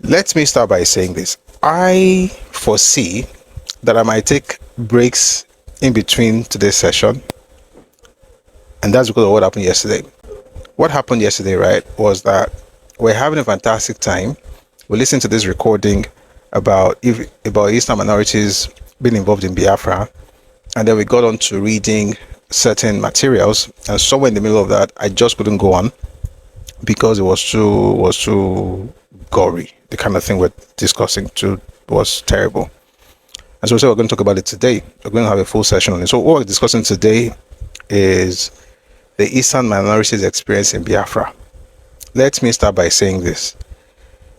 Let me start by saying this. I foresee that I might take breaks in between today's session, and that's because of what happened yesterday. What happened yesterday, right, was that we're having a fantastic time. We listened to this recording about Eastern minorities being involved in Biafra, and then we got on to reading certain materials, and somewhere in the middle of that, I just couldn't go on because it was too gory. The kind of thing we're discussing was terrible. And so we said we're going to talk about it today. We're going to have a full session on it. So what we're discussing today is the Eastern minorities experience in Biafra. Let me start by saying this.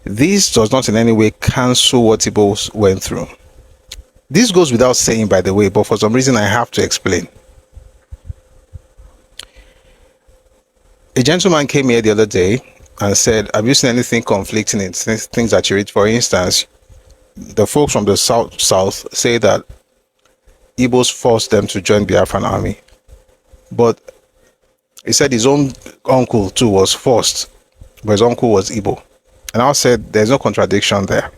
This does not in any way cancel what Ibos went through. This goes without saying, by the way, but for some reason I have to explain. A gentleman came here the other day and said, have you seen anything conflicting in things that you read? For instance, the folks from the south say that Ibos forced them to join Biafran army. But he said his own uncle too was forced, but his uncle was Igbo. And I said there's no contradiction there.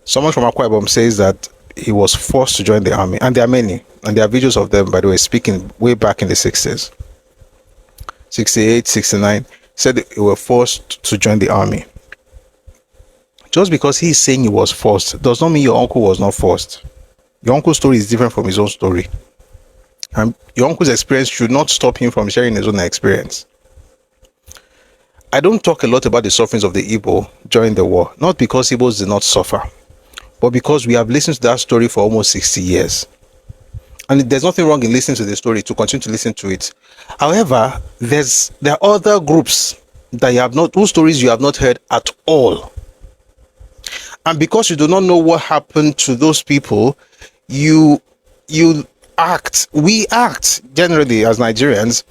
Someone from Akwa Ibom says that he was forced to join the army, and there are many, and there are videos of them, by the way, speaking way back in the 60s, 68, 69, said they were forced to join the army. Just because he's saying he was forced does not mean your uncle was not forced. Your uncle's story is different from his own story. And your uncle's experience should not stop him from sharing his own experience. I don't talk a lot about the sufferings of the Igbo during the war, not because Igbos did not suffer, but because we have listened to that story for almost 60 years. And there's nothing wrong in listening to the story, to continue to listen to it. However, there are other groups that you have not, whose stories you have not heard at all. And because you do not know what happened to those people, we act generally as Nigerians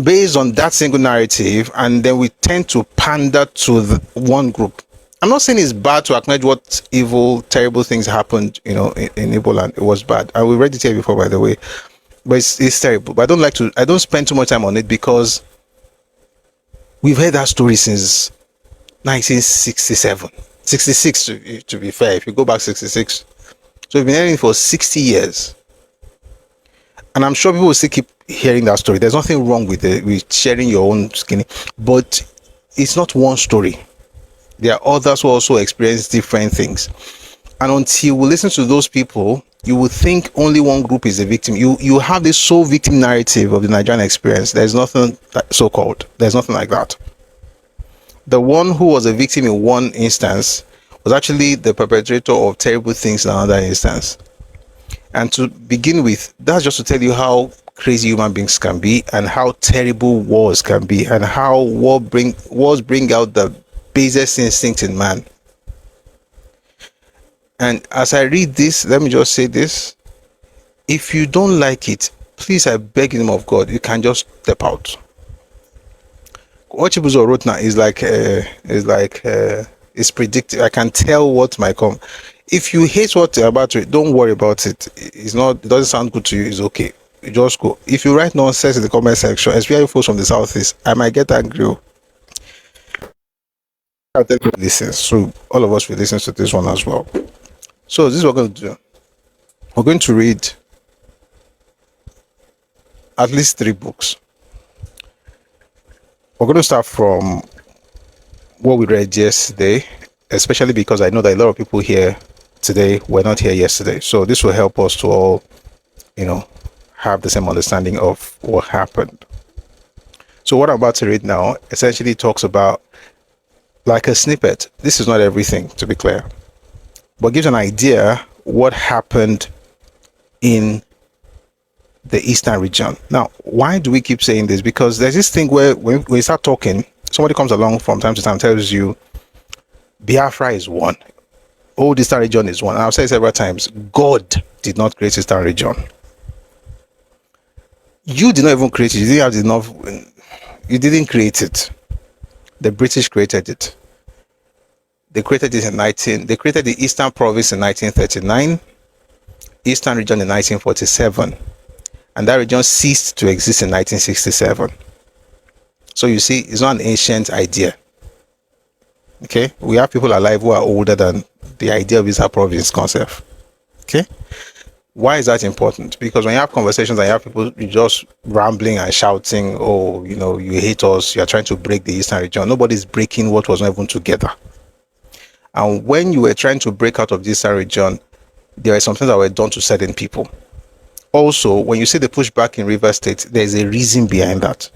based on that single narrative, and then we tend to pander to one group. I'm not saying it's bad to acknowledge what evil, terrible things happened, in Igbo land. It was bad. And we read it here before, by the way. But it's terrible. But I don't spend too much time on it because we've heard that story since 1967. 66 to be fair, if you go back 66. So we've been hearing it for 60 years. And I'm sure people will still keep hearing that story. There's nothing wrong with sharing your own skinny, but it's not one story. There are others who also experience different things. And until we listen to those people, you will think only one group is a victim. You have this sole victim narrative of the Nigerian experience. There's nothing so-called. There's nothing like that. The one who was a victim in one instance was actually the perpetrator of terrible things in another instance. And to begin with, that's just to tell you how crazy human beings can be and how terrible wars can be and how wars bring out the basest instinct in man. And as I read this, let me just say this. If you don't like it, please, I beg in the name of God, you can just step out. What Chibuzo wrote now is it's predictive. I can tell what might come. If you hate what you're about to read, don't worry about it. It doesn't sound good to you, it's okay. You just go. If you write nonsense in the comment section, especially folks from the southeast, I might get angry. I'll tell you to listen. So all of us will listen to this one as well. So this is what we're going to do. We're going to read at least 3 books. We're going to start from what we read yesterday, especially because I know that a lot of people here today were not here yesterday. So this will help us to all, have the same understanding of what happened. So what I'm about to read now essentially talks about, like a snippet. This is not everything, to be clear, but gives an idea what happened in the Eastern region. Now, why do we keep saying this? Because there's this thing where when we start talking, somebody comes along from time to time, tells you Biafra is one, all the Eastern region is one. And I've said several times, God did not create the Eastern region. You did not even create it. You didn't have enough. You didn't create it. The British created it. They created it They created the Eastern Province in 1939, Eastern region in 1947, and that region ceased to exist in 1967. So you see, it's not an ancient idea. Okay, we have people alive who are older than the idea of Isa province concept. Okay, why is that important? Because when you have conversations and you have people just rambling and shouting, oh, you hate us, you are trying to break the Eastern region. Nobody's breaking what was not even together. And when you were trying to break out of the Eastern region, there are some things that were done to certain people. Also, when you see the pushback in Rivers State, there's a reason behind that.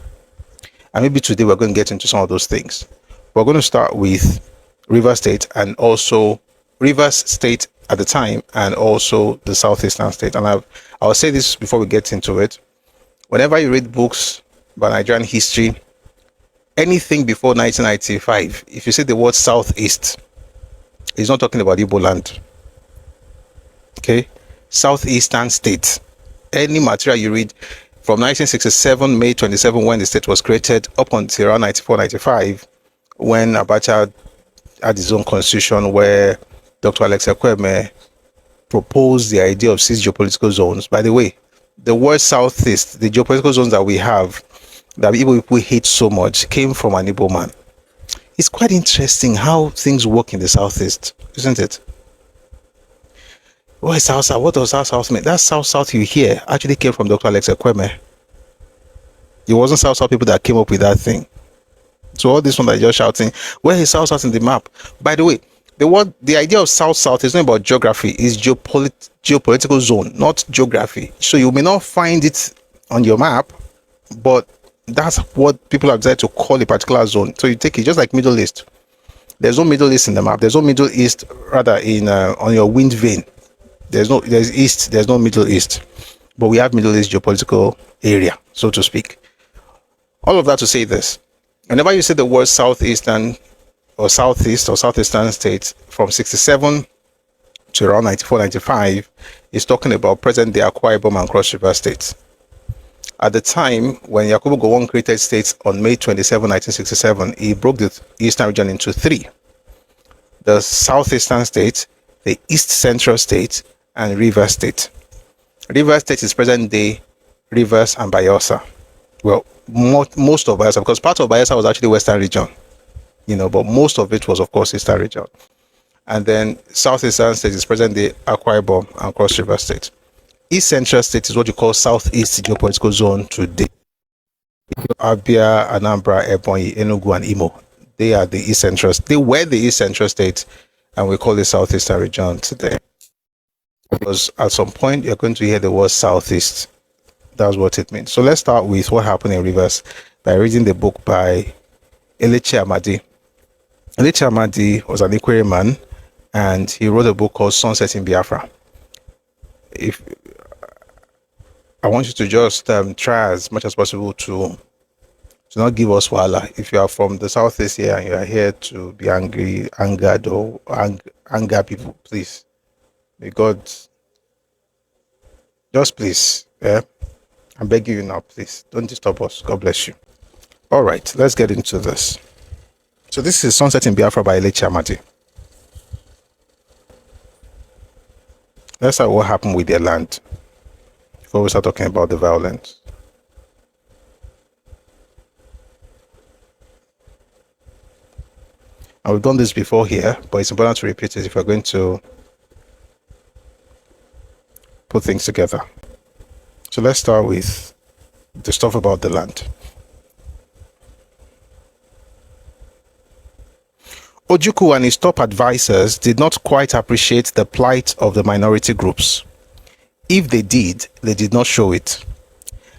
And maybe today we're going to get into some of those things. We're going to start with Rivers State and also Rivers State at the time and also the Southeastern State. And I'll say this before we get into it. Whenever you read books about Nigerian history, anything before 1995, if you say the word Southeast, it's not talking about Igbo land. Okay? Southeastern State. Any material you read from 1967, May 27, when the state was created, up until around 94, 95, when Abacha had his own constitution, where Dr. Alex Ekweme proposed the idea of 6 geopolitical zones. By the way, the word Southeast, the geopolitical zones that we have, that people hate so much, came from an Igbo man. It's quite interesting how things work in the Southeast, isn't it? What is South South? What does South South mean? That South South you hear actually came from Dr. Alex Ekweme. It wasn't South South people that came up with that thing. So all this one that you're shouting, where is South South in the map? By the way, the idea of South South is not about geography, it's geopolitical zone, not geography. So you may not find it on your map, but that's what people have decided to call a particular zone. So you take it just like Middle East. There's no Middle East in the map. There's no Middle East rather in on your wind vane. There's East, there's no Middle East. But we have Middle East geopolitical area, so to speak. All of that to say this. Whenever you say the word Southeastern or Southeast or Southeastern states from 67 to around 94, 95, it's talking about present-day Akwa Ibom and Cross River states. At the time, when Yakubu Gowon created states on May 27, 1967, he broke the Eastern region into 3. The Southeastern State, the East Central State, and Rivers State. Rivers State is present-day Rivers and Bayelsa. Well, most of Bayelsa, because part of Bayelsa was actually Western region, but most of it was, of course, Eastern region. And then Southeastern State is present-day Akwa Ibom and Cross River State. East Central State is what you call Southeast geopolitical zone today. Abia, Anambra, Ebonyi, Enugu, and Imo. They are the East Central. They were the East Central State, and we call it Southeastern region today. Because at some point you're going to hear the word Southeast. That's what it means. So let's start with what happened in Rivers by reading the book by Elechi Amadi. Elechi Amadi was an Ikwere man, and he wrote a book called Sunset in Biafra. If I want you to just try as much as possible to not give us wahala. If you are from the Southeast here and you are here to be angered or anger people, please. May God just please, I'm begging you now, please don't disturb us. God bless you. All right, let's get into this. So this is Sunset in Biafra by Elechi Amadi. Let's start what happened with their land before we start talking about the violence. And we've done this before here, but it's important to repeat it if we're going to put things together. So let's start with the stuff about the land. Ojukwu and his top advisors did not quite appreciate the plight of the minority groups. If they did not show it.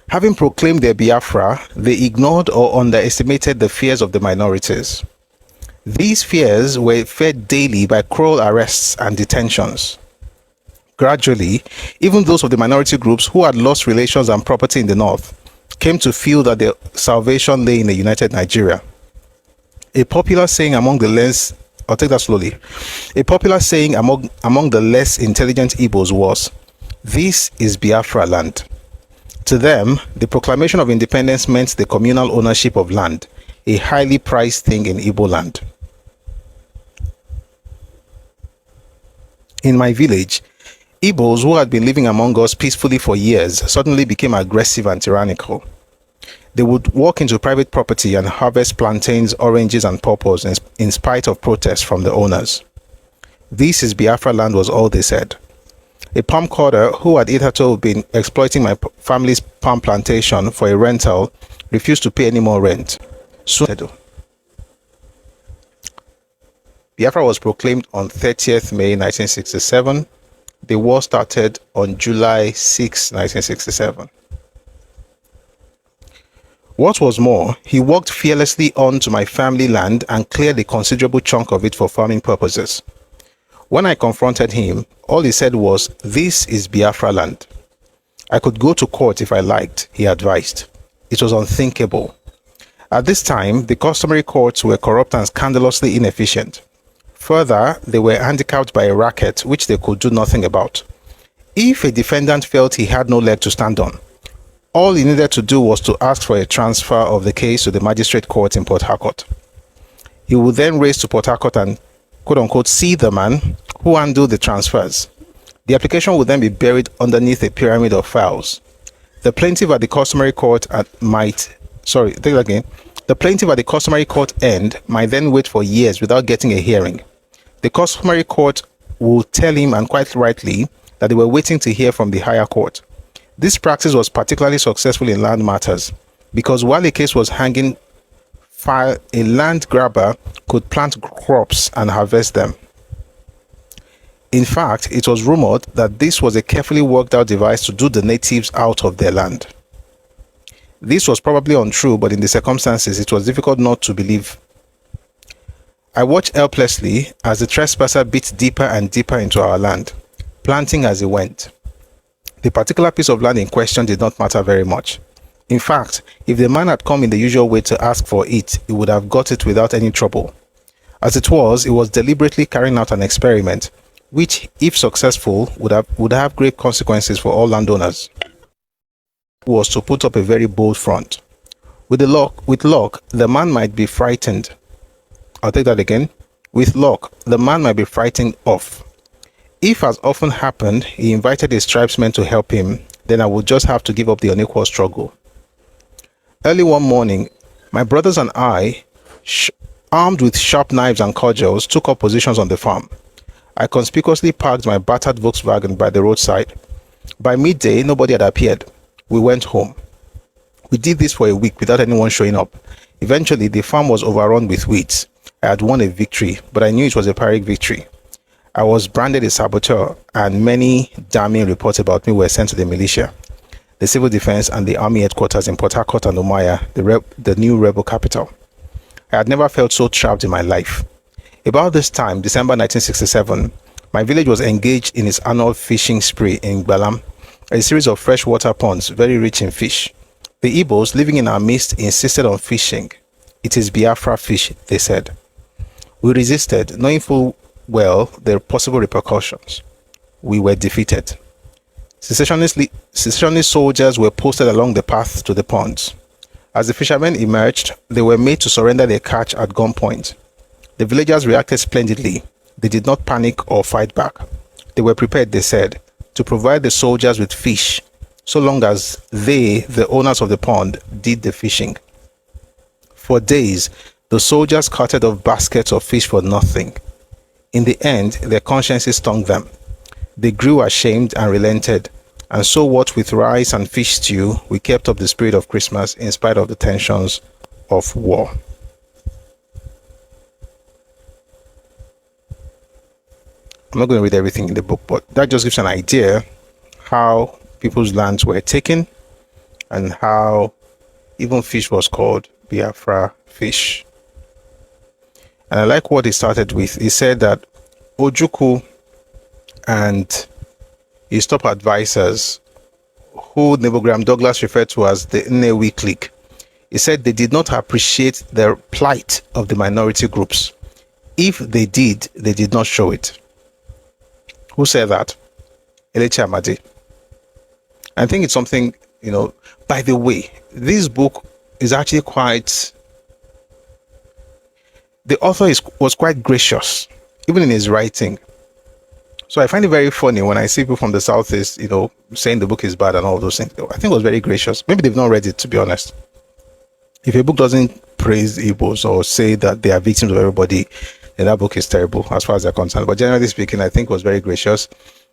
Having proclaimed their Biafra, they ignored or underestimated the fears of the minorities. These fears were fed daily by cruel arrests and detentions. Gradually, even those of the minority groups who had lost relations and property in the north came to feel that their salvation lay in a united Nigeria. A popular saying among the less, I'll take that slowly. A popular saying among the less intelligent Ibos was, "This is Biafra land." To them, the proclamation of independence meant the communal ownership of land, a highly prized thing in Igbo land. In my village, Ibos who had been living among us peacefully for years suddenly became aggressive and tyrannical. They would walk into private property and harvest plantains, oranges, and pawpaws in spite of protests from the owners. This is Biafra land, was all they said. A palm cutter who had hitherto been exploiting my family's palm plantation for a rental refused to pay any more rent. Soon, Biafra was proclaimed on 30th May 1967. The war started on July 6, 1967. What was more, he walked fearlessly on to my family land and cleared a considerable chunk of it for farming purposes. When I confronted him, all he said was, "This is Biafra land." I could go to court if I liked, he advised. It was unthinkable. At this time, the customary courts were corrupt and scandalously inefficient. Further, they were handicapped by a racket which they could do nothing about. If a defendant felt he had no leg to stand on, all he needed to do was to ask for a transfer of the case to the magistrate court in Port Harcourt. He would then race to Port Harcourt and quote-unquote see the man who handled the transfers. The application would then be buried underneath a pyramid of files. The plaintiff at the customary court The plaintiff at the customary court end might then wait for years without getting a hearing. The customary court would tell him, and quite rightly, that they were waiting to hear from the higher court. This practice was particularly successful in land matters, because while a case was hanging fire, a land grabber could plant crops and harvest them. In fact, it was rumored that this was a carefully worked out device to do the natives out of their land. This was probably untrue, but in the circumstances, it was difficult not to believe. I watched helplessly as the trespasser bit deeper and deeper into our land, planting as he went. The particular piece of land in question did not matter very much. In fact, if the man had come in the usual way to ask for it, he would have got it without any trouble. As it was, he was deliberately carrying out an experiment, which, if successful, would have great consequences for all landowners. Was to put up a very bold front. With luck, the man might be frightened. I'll take that again. With luck, the man might be frightened off. If, as often happened, he invited his tribesmen to help him, then I would just have to give up the unequal struggle. Early one morning, my brothers and I, armed with sharp knives and cudgels, took up positions on the farm. I conspicuously parked my battered Volkswagen by the roadside. By midday, nobody had appeared. We went home. We did this for a week without anyone showing up. Eventually, the farm was overrun with weeds. I had won a victory, but I knew it was a Pyrrhic victory. I was branded a saboteur, and many damning reports about me were sent to the militia, the civil defense, and the army headquarters in Port Harcourt and Umuahia, the new rebel capital. I had never felt so trapped in my life. About this time, December 1967, my village was engaged in its annual fishing spree in Balam, a series of freshwater ponds very rich in fish. The Ibos living in our midst insisted on fishing. "It is Biafra fish," they said. We resisted, knowing full well the possible repercussions. We were defeated. Secessionist soldiers were posted along the path to the ponds. As the fishermen emerged, they were made to surrender their catch at gunpoint. The villagers reacted splendidly. They did not panic or fight back. They were prepared, they said, to provide the soldiers with fish, so long as they, the owners of the pond, did the fishing. For days, the soldiers carted off baskets of fish for nothing. In the end, their consciences stung them. They grew ashamed and relented, and so what with rice and fish stew, we kept up the spirit of Christmas in spite of the tensions of war. I'm not going to read everything in the book, but that just gives an idea how people's lands were taken and how even fish was called Biafra fish. And I like what he started with. He said that Ojukwu and his top advisors, who Nebogram Douglas referred to as the Nnewi clique, he said they did not appreciate the plight of the minority groups. If they did not show it. Who said that? Elechi Amadi. I think it's something, by the way, this book is actually quite, the author was quite gracious, even in his writing. So I find it very funny when I see people from the Southeast, saying the book is bad and all those things. I think it was very gracious. Maybe they've not read it, to be honest. If a book doesn't praise Ibos or say that they are victims of everybody, then that book is terrible as far as they're concerned. But generally speaking, I think it was very gracious.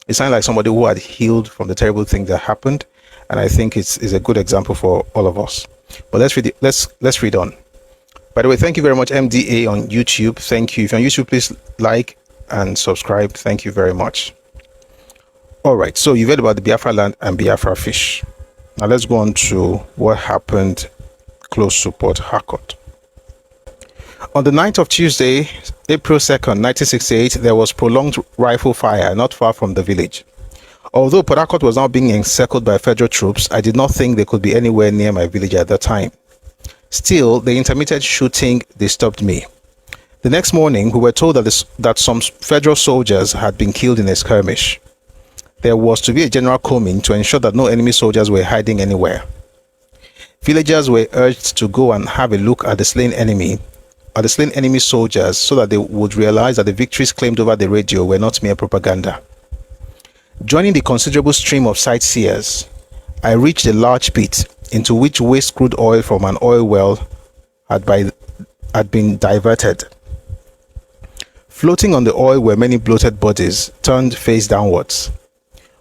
It sounded like somebody who had healed from the terrible thing that happened, and I think it's a good example for all of us. But let's read on. By the way, thank you very much, MDA on YouTube. Thank you. If you're on YouTube, please like and subscribe. Thank you very much. All right, so you've heard about the Biafra land and Biafra fish. Now let's go on to what happened close to Port Harcourt. On the night of Tuesday, April 2nd, 1968, there was prolonged rifle fire not far from the village. Although Port Harcourt was now being encircled by federal troops, I did not think they could be anywhere near my village at that time. Still, the intermittent shooting disturbed me. The next morning, we were told that some federal soldiers had been killed in a skirmish. There was to be a general combing to ensure that no enemy soldiers were hiding anywhere. Villagers were urged to go and have a look at the slain enemy soldiers so that they would realize that the victories claimed over the radio were not mere propaganda. Joining the considerable stream of sightseers, I reached a large pit into which waste crude oil from an oil well had been diverted. Floating on the oil were many bloated bodies turned face downwards.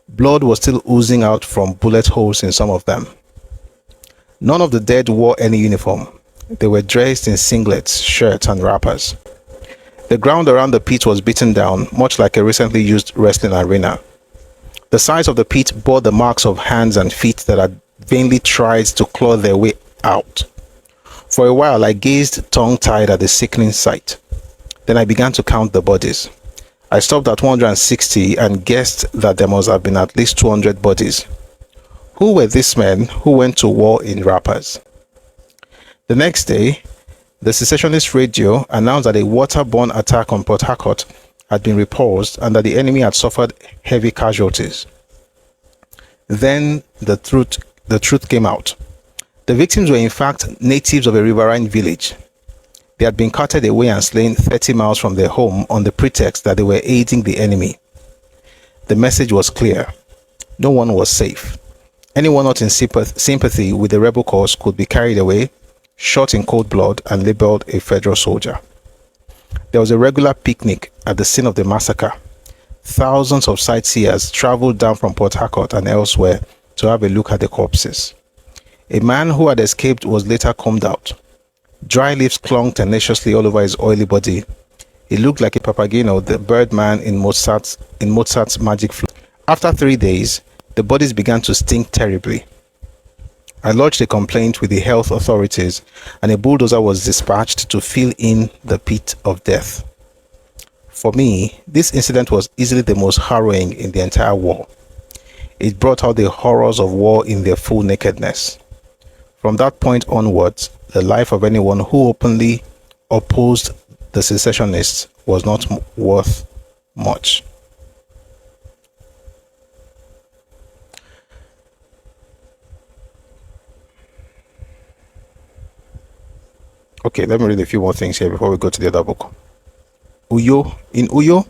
Blood was still oozing out from bullet holes in some of them. None of the dead wore any uniform. They were dressed in singlets, shirts, and wrappers. The ground around the pit was beaten down, much like a recently used wrestling arena. The sides of the pit bore the marks of hands and feet that had vainly tried to claw their way out. For a while, I gazed tongue-tied at the sickening sight. Then I began to count the bodies. I stopped at 160 and guessed that there must have been at least 200 bodies. Who were these men who went to war in wrappers? The next day, the secessionist radio announced that a waterborne attack on Port Harcourt had been repulsed and that the enemy had suffered heavy casualties. Then the truth came out. The victims were in fact natives of a riverine village. They had been carted away and slain 30 miles from their home on the pretext that they were aiding the enemy. The message was clear. No one was safe. Anyone not in sympathy with the rebel cause could be carried away, shot in cold blood, and labeled a federal soldier. There was a regular picnic at the scene of the massacre. Thousands of sightseers traveled down from Port Harcourt and elsewhere to have a look at the corpses. A man who had escaped was later combed out. Dry leaves clung tenaciously all over his oily body. He looked like a Papageno, the Birdman in Mozart's Magic Flute. After 3 days, the bodies began to stink terribly. I lodged a complaint with the health authorities, and a bulldozer was dispatched to fill in the pit of death. For me, this incident was easily the most harrowing in the entire war. It brought out the horrors of war in their full nakedness. From that point onwards, the life of anyone who openly opposed the secessionists was not worth much. Okay, let me read a few more things here before we go to the other book. In Uyo,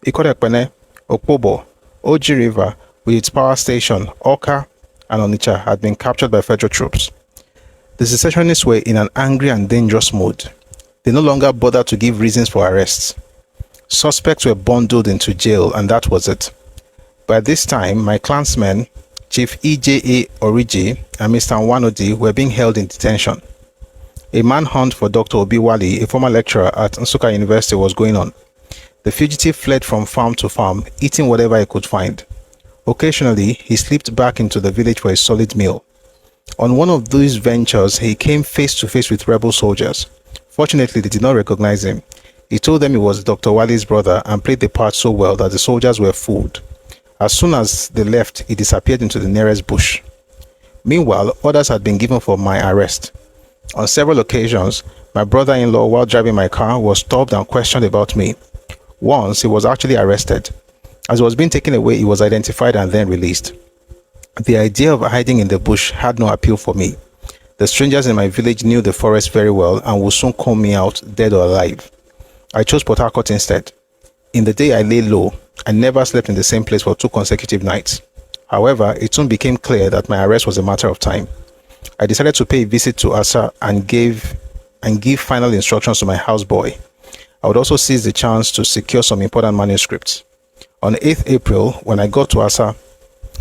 Ikorekpene, Okpobo, Oji River, with its power station, Oka, and Onitsha had been captured by federal troops. The secessionists were in an angry and dangerous mood. They no longer bothered to give reasons for arrests. Suspects were bundled into jail, and that was it. By this time, my clansmen, Chief E.J.A. Oriji and Mr. Nwanodi, were being held in detention. A manhunt for Dr. Obiwali, a former lecturer at Nsukka University, was going on. The fugitive fled from farm to farm, eating whatever he could find. Occasionally, he slipped back into the village for a solid meal. On one of these ventures, he came face to face with rebel soldiers. Fortunately, they did not recognize him. He told them he was Dr. Wali's brother and played the part so well that the soldiers were fooled. As soon as they left, he disappeared into the nearest bush. Meanwhile, orders had been given for my arrest. On several occasions, my brother-in-law, while driving my car, was stopped and questioned about me. Once, he was actually arrested. As he was being taken away, he was identified and then released. The idea of hiding in the bush had no appeal for me. The strangers in my village knew the forest very well and would soon call me out, dead or alive. I chose Port Harcourt instead. In the day I lay low, I never slept in the same place for 2 consecutive nights. However, it soon became clear that my arrest was a matter of time. I decided to pay a visit to Asa and give final instructions to my houseboy. I would also seize the chance to secure some important manuscripts. On 8th April, when I got to Asa,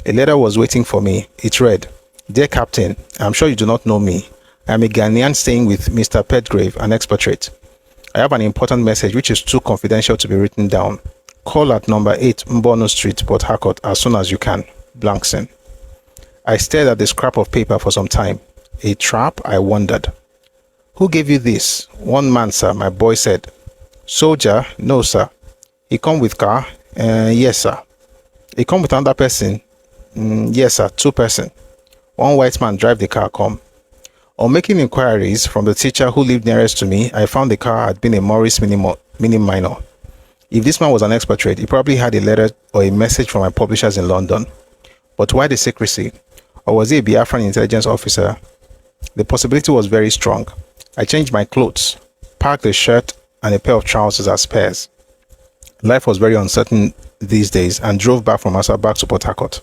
a letter was waiting for me. It read, "Dear Captain, I'm sure you do not know me. I am a Ghanaian staying with Mr. Petgrave, an expatriate. I have an important message which is too confidential to be written down. Call at number 8 Mbono Street, Port Harcourt as soon as you can. Blankson." I stared at the scrap of paper for some time. A trap, I wondered. "Who gave you this?" "One man, sir," my boy said. "Soldier?" "No, sir." "He come with car?" Yes, sir." "He come with another person?" Yes, sir, 2 person. "One white man drive the car come." On making inquiries from the teacher who lived nearest to me, I found the car had been a Morris Mini Minor. If this man was an expatriate, he probably had a letter or a message from my publishers in London. But why the secrecy? Or was he a Biafran intelligence officer? The possibility was very strong. I changed my clothes, packed a shirt and a pair of trousers as spares. Life was very uncertain these days and drove back from Asa back to Port Harcourt.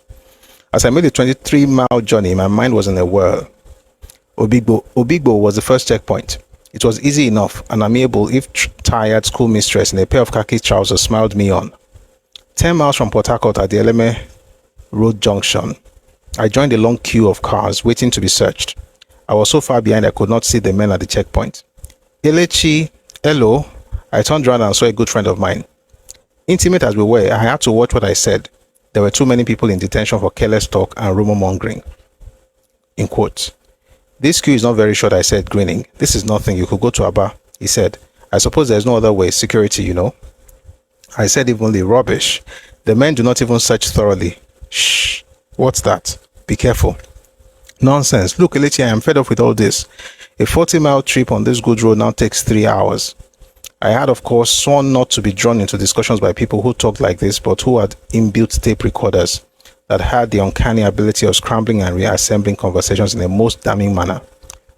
As I made the 23-mile journey, my mind was in a whirl. Obigbo was the first checkpoint. It was easy enough, and amiable if tired schoolmistress in a pair of khaki trousers smiled me on. 10 miles from Port Harcourt at the Eleme Road Junction, I joined a long queue of cars waiting to be searched. I was so far behind I could not see the men at the checkpoint. "Elechi, hello." I turned around and saw a good friend of mine. Intimate as we were, I had to watch what I said. There were too many people in detention for careless talk and rumor mongering. In quotes. "This queue is not very short," I said, grinning. "This is nothing. You could go to Aba," he said. "I suppose there's no other way. Security, you know." I said evenly, "Rubbish. The men do not even search thoroughly." "Shh. What's that? Be careful." "Nonsense. Look, Elechi, I am fed up with all this. A 40-mile trip on this good road now takes 3 hours. I had, of course, sworn not to be drawn into discussions by people who talked like this, but who had inbuilt tape recorders that had the uncanny ability of scrambling and reassembling conversations in a most damning manner.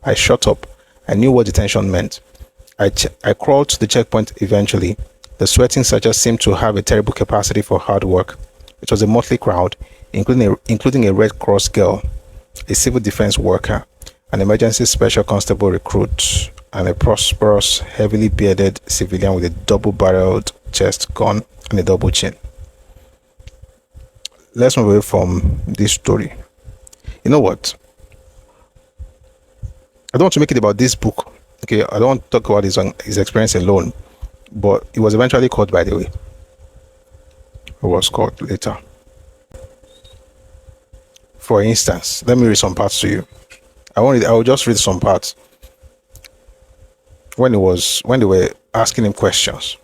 I shut up. I knew what detention meant. I crawled to the checkpoint eventually. The sweating searchers seemed to have a terrible capacity for hard work. It was a motley crowd, including a Red Cross girl, a civil defense worker, an emergency special constable recruit, and a prosperous, heavily bearded civilian with a double-barreled chest gun and a double chin. Let's move away from this story. You know what? I don't want to make it about this book. Okay, I don't want to talk about his experience alone, but he was eventually caught, by the way. He was caught later. For instance, let me read some parts to you. I will just read some parts. When they were asking him questions.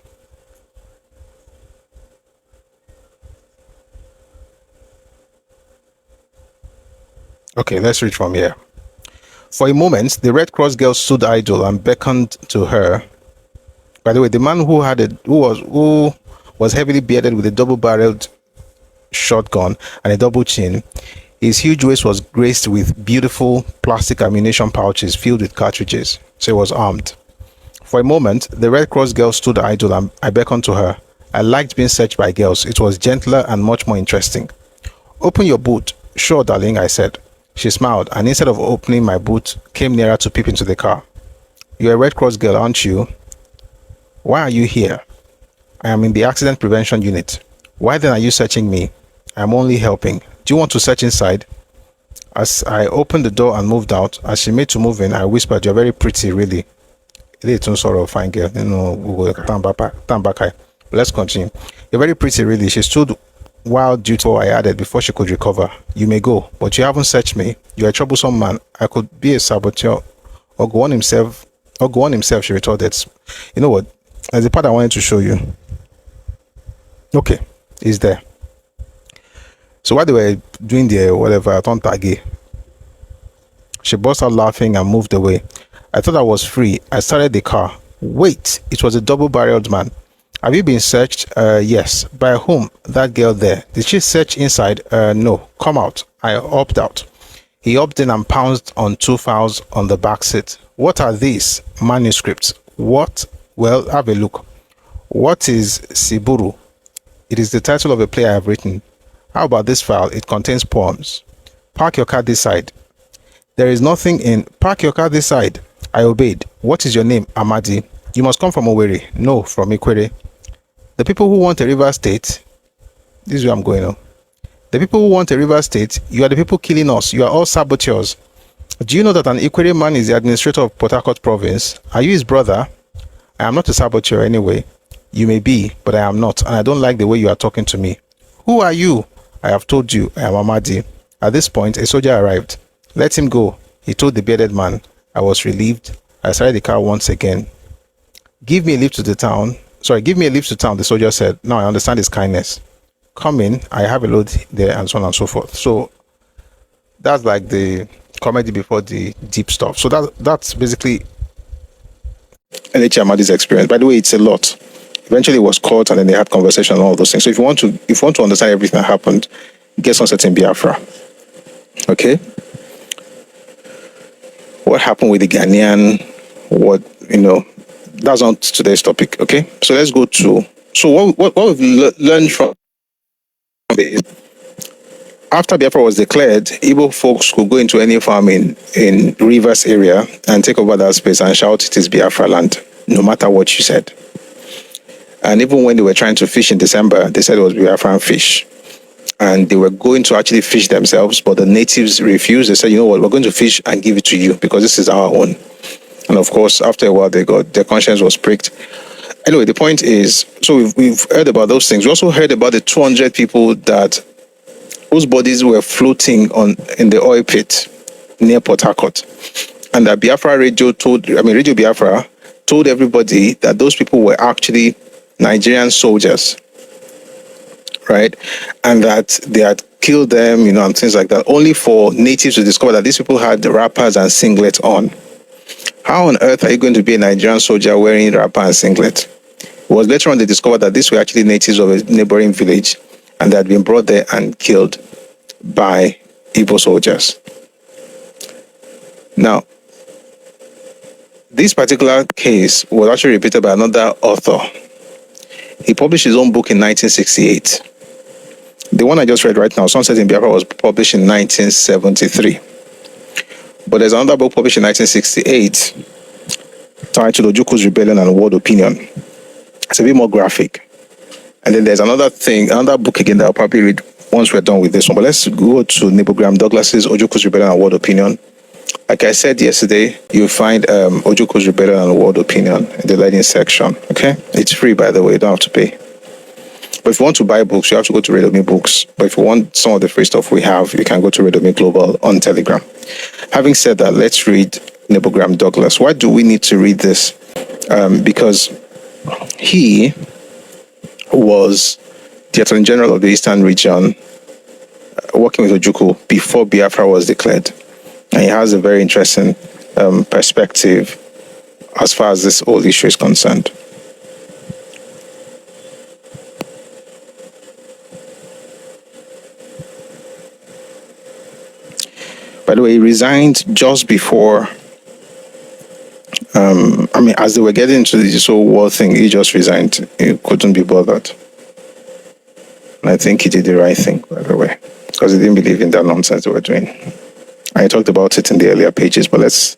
Okay, let's read from here. For a moment, the Red Cross girl stood idle and beckoned to her. By the way, the man who was heavily bearded with a double-barreled shotgun and a double chin, his huge waist was graced with beautiful plastic ammunition pouches filled with cartridges, so he was armed. For a moment, the Red Cross girl stood idle and I beckoned to her. I liked being searched by girls. It was gentler and much more interesting. "Open your boot." "Sure, darling," I said. She smiled and instead of opening my boot, came nearer to peep into the car. "You're a Red Cross girl, aren't you?" "Why are you here?" "I am in the accident prevention unit." "Why then are you searching me?" "I am only helping." "Do you want to search inside?" As I opened the door and moved out, as she made to move in, I whispered, "You're very pretty, really." Little sort of fine girl, Let's continue. "You're very pretty, really." She stood while dutiful, I added before she could recover. "You may go, but you haven't searched me. You're a troublesome man. I could be a saboteur or go on himself, she retorted. You know what? There's a part I wanted to show you. Okay, it's there. So while they were doing the whatever, I turned taggy. She burst out laughing and moved away. I thought I was free. I started the car. Wait, it was a double-barreled man. "Have you been searched?" Yes. "By whom?" "That girl there." "Did she search inside?" No. "Come out." I opted out. He opted in and pounced on 2 files on the back seat. "What are these?" "Manuscripts." "What?" "Well, have a look." "What is Siburu?" "It is the title of a play I have written." "How about this file?" "It contains poems." "Park your car this side." There is nothing in park your car this side. I obeyed. What is your name? Amadi. You must come from Owerri. No, from Ikwere. The people who want a river state, this is where I'm going now. The people who want a river state, you are the people killing us. You are all saboteurs. Do you know that an Ikwere man is the administrator of Port Harcourt province? Are you his brother? I am not a saboteur anyway. You may be, but I am not, and I don't like the way you are talking to me. Who are you? I have told you, I am Amadi. At this point, a soldier arrived. Let him go, he told the bearded man. I was relieved. I started the car once again. Give me a lift to the town. Give me a lift to town, the soldier said. Now I understand his kindness. Come in, I have a load there, and so on and so forth. So that's like the comedy before the deep stuff. So that's basically LH Amadi's experience. By the way, it's a lot. Eventually it was caught, and then they had conversation and all those things. So if you want to understand everything that happened, get Sunset in Biafra. Okay? What happened with the Ghanaian, that's not today's topic, okay? So let's go to, what we've learned from it, after Biafra was declared, Igbo folks could go into any farm in Rivers area and take over that space and shout it is Biafra land, no matter what you said. And even when they were trying to fish in December, they said it was Biafran fish. And they were going to actually fish themselves, but the natives refused. They said, you know what, we're going to fish and give it to you because this is our own. And of course, after a while, their conscience was pricked. Anyway, the point is, so we've heard about those things. We also heard about the 200 people whose bodies were floating in the oil pit near Port Harcourt. And that Radio Biafra told everybody that those people were actually Nigerian soldiers, right? And that they had killed them, and things like that, only for natives to discover that these people had wrappers and singlets on. How on earth are you going to be a Nigerian soldier wearing wrapper and singlet? It was later on they discovered that these were actually natives of a neighboring village, and they had been brought there and killed by Igbo soldiers. Now, this particular case was actually repeated by another author. He published his own book in 1968. The one I just read right now, Sunset in Biafra, was published in 1973. But there's another book published in 1968 titled Ojuku's Rebellion and World Opinion. It's a bit more graphic. And then there's another book again that I'll probably read once we're done with this one. But let's go to Neil Graham Douglas's Ojuku's Rebellion and World Opinion. Like I said yesterday, you'll find Ojuku's Rebellion and World Opinion in the learning section. Okay? It's free, by the way. You don't have to pay. But if you want to buy books, you have to go to Redomi Books. But if you want some of the free stuff we have, you can go to Redomi Global on Telegram. Having said that, let's read Neil Graham Douglas. Why do we need to read this? Because he was the Attorney General of the Eastern Region, working with Ojukwu before Biafra was declared. And he has a very interesting perspective as far as this whole issue is concerned. By the way, he resigned just before, as they were getting into this whole war thing, he just resigned. He couldn't be bothered. And I think he did the right thing, by the way, because he didn't believe in that nonsense they were doing. I talked about it in the earlier pages, but let's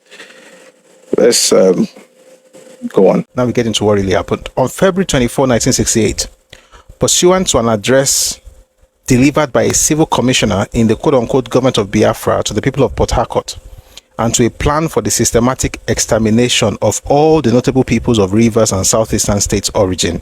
go on. Now we get into what really happened. On February 24, 1968, pursuant to an address delivered by a civil commissioner in the quote-unquote government of Biafra to the people of Port Harcourt, and to a plan for the systematic extermination of all the notable peoples of Rivers and Southeastern states origin,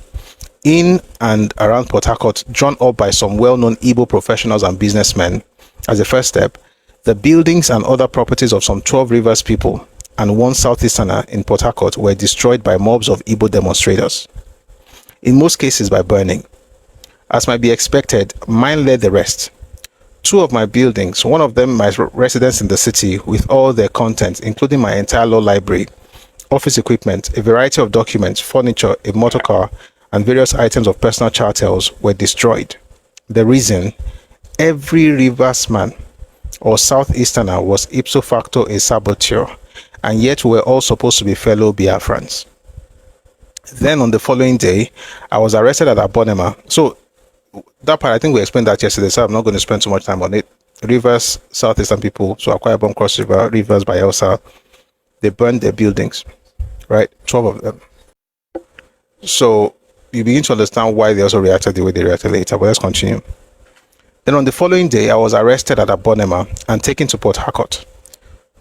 in and around Port Harcourt, drawn up by some well-known Igbo professionals and businessmen. As a first step, the buildings and other properties of some 12 Rivers people and one Southeasterner in Port Harcourt were destroyed by mobs of Igbo demonstrators, in most cases by burning. As might be expected, mine led the rest. 2 of my buildings, one of them my residence in the city with all their contents, including my entire law library, office equipment, a variety of documents, furniture, a motor car, and various items of personal charters were destroyed. The reason? Every Riversman or Southeasterner was ipso facto a saboteur, and yet we were all supposed to be fellow Biafrans. Then on the following day, I was arrested at Abonema. So that part, I think we explained that yesterday, so I'm not going to spend too much time on it. Rivers Southeastern people, so Akwa Ibom, Cross River, Rivers, Bayelsa, they burned their buildings, right? 12 of them. So you begin to understand why they also reacted the way they reacted later. But let's continue. Then on the following day, I was arrested at Abonema and taken to Port Harcourt,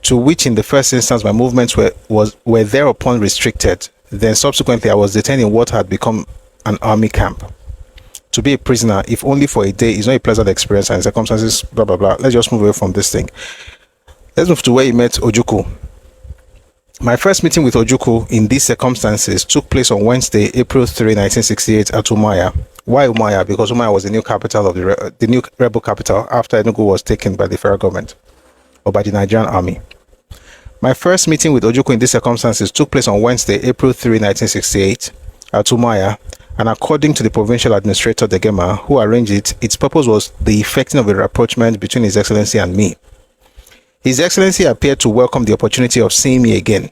to which in the first instance my movements were thereupon restricted. Then subsequently I was detained in what had become an army camp. To be a prisoner, if only for a day, is not a pleasant experience, and circumstances, blah blah blah. Let's just move away from this thing. Let's move to where he met Ojukwu. My first meeting with Ojukwu in these circumstances took place on Wednesday, April 3, 1968 at Umuahia. Why Umuahia? Because Umuahia was the new capital of the new rebel capital after Enugu was taken by the federal government or by the Nigerian army. My first meeting with Ojukwu in these circumstances took place on Wednesday, April 3, 1968 at Umuahia, and according to the provincial administrator Degema, who arranged it, its purpose was the effecting of a rapprochement between His Excellency and me. His Excellency appeared to welcome the opportunity of seeing me again,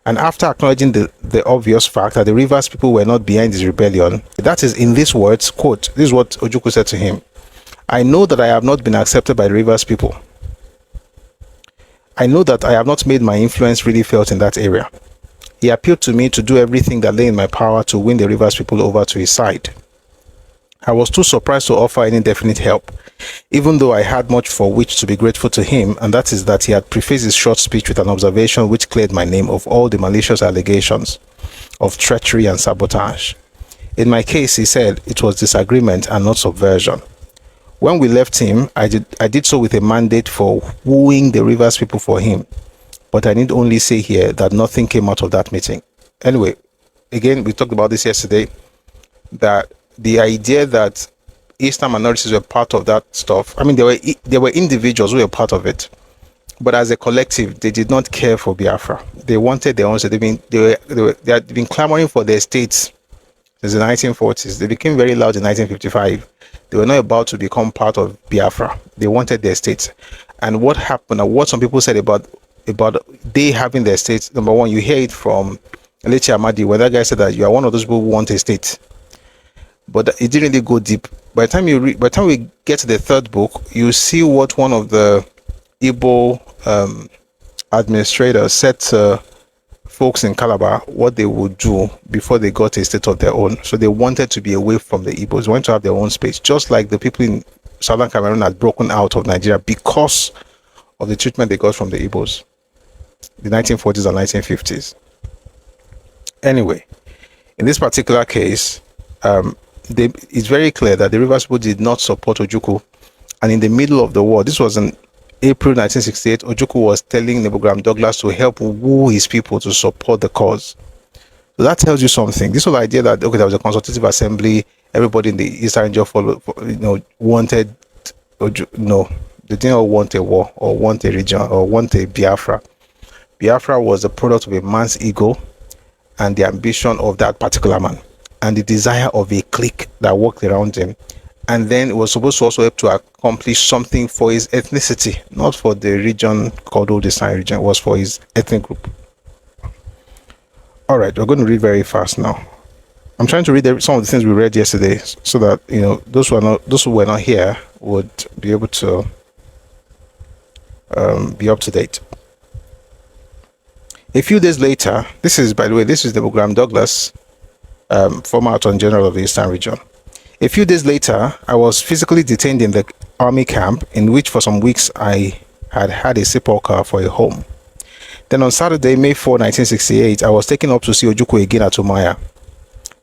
and after acknowledging the obvious fact that the Rivers people were not behind his rebellion, that is, in these words, quote, this is what Ojukwu said to him: I know that I have not been accepted by the Rivers people. I know that I have not made my influence really felt in that area. He appealed to me to do everything that lay in my power to win the Rivers people over to his side. I was too surprised to offer any definite help, even though I had much for which to be grateful to him, and that is that he had prefaced his short speech with an observation which cleared my name of all the malicious allegations of treachery and sabotage. In my case, he said, it was disagreement and not subversion. When we left him, I did so with a mandate for wooing the Rivers people for him, but I need only say here that nothing came out of that meeting. Anyway, again, we talked about this yesterday, that the idea that Eastern minorities were part of that stuff. I mean, there were individuals who were part of it, but as a collective, they did not care for Biafra. They wanted their own state. They had been clamoring for their states since the 1940s. They became very loud in 1955. They were not about to become part of Biafra. They wanted their states. And what happened, and what some people said about they having their states, number one, you hear it from Lechi Amadi, where that guy said that you are one of those people who want a state. But it didn't really go deep. By the time we get to the third book, you see what one of the Igbo administrators said to folks in Calabar what they would do before they got a state of their own. So they wanted to be away from the Ibos, wanted to have their own space, just like the people in Southern Cameroon had broken out of Nigeria because of the treatment they got from the Ibos, the 1940s and 1950s. Anyway, in this particular case, it's very clear that the Rivers people did not support Ojukwu, and in the middle of the war, this was in April 1968, Ojukwu was telling Nebogam Douglas to help woo his people to support the cause. So that tells you something. This whole idea that, okay, there was a consultative assembly, everybody in the Eastern region wanted no, they didn't all want a war or want a region or want a Biafra. Biafra was the product of a man's ego and the ambition of that particular man and the desire of a clique that worked around him. And then it was supposed to also help to accomplish something for his ethnicity, not for the region called Old Eastern region. It was for his ethnic group. All right, we're going to read very fast now. I'm trying to read some of the things we read yesterday, so that those who were not here would be able to be up to date. A few days later, this is the Graham Douglas, former Attorney General of the Eastern Region. A few days later, I was physically detained in the army camp, in which for some weeks I had a sepulchre for a home. Then on Saturday, May 4, 1968, I was taken up to see Ojukwu again at Umuahia.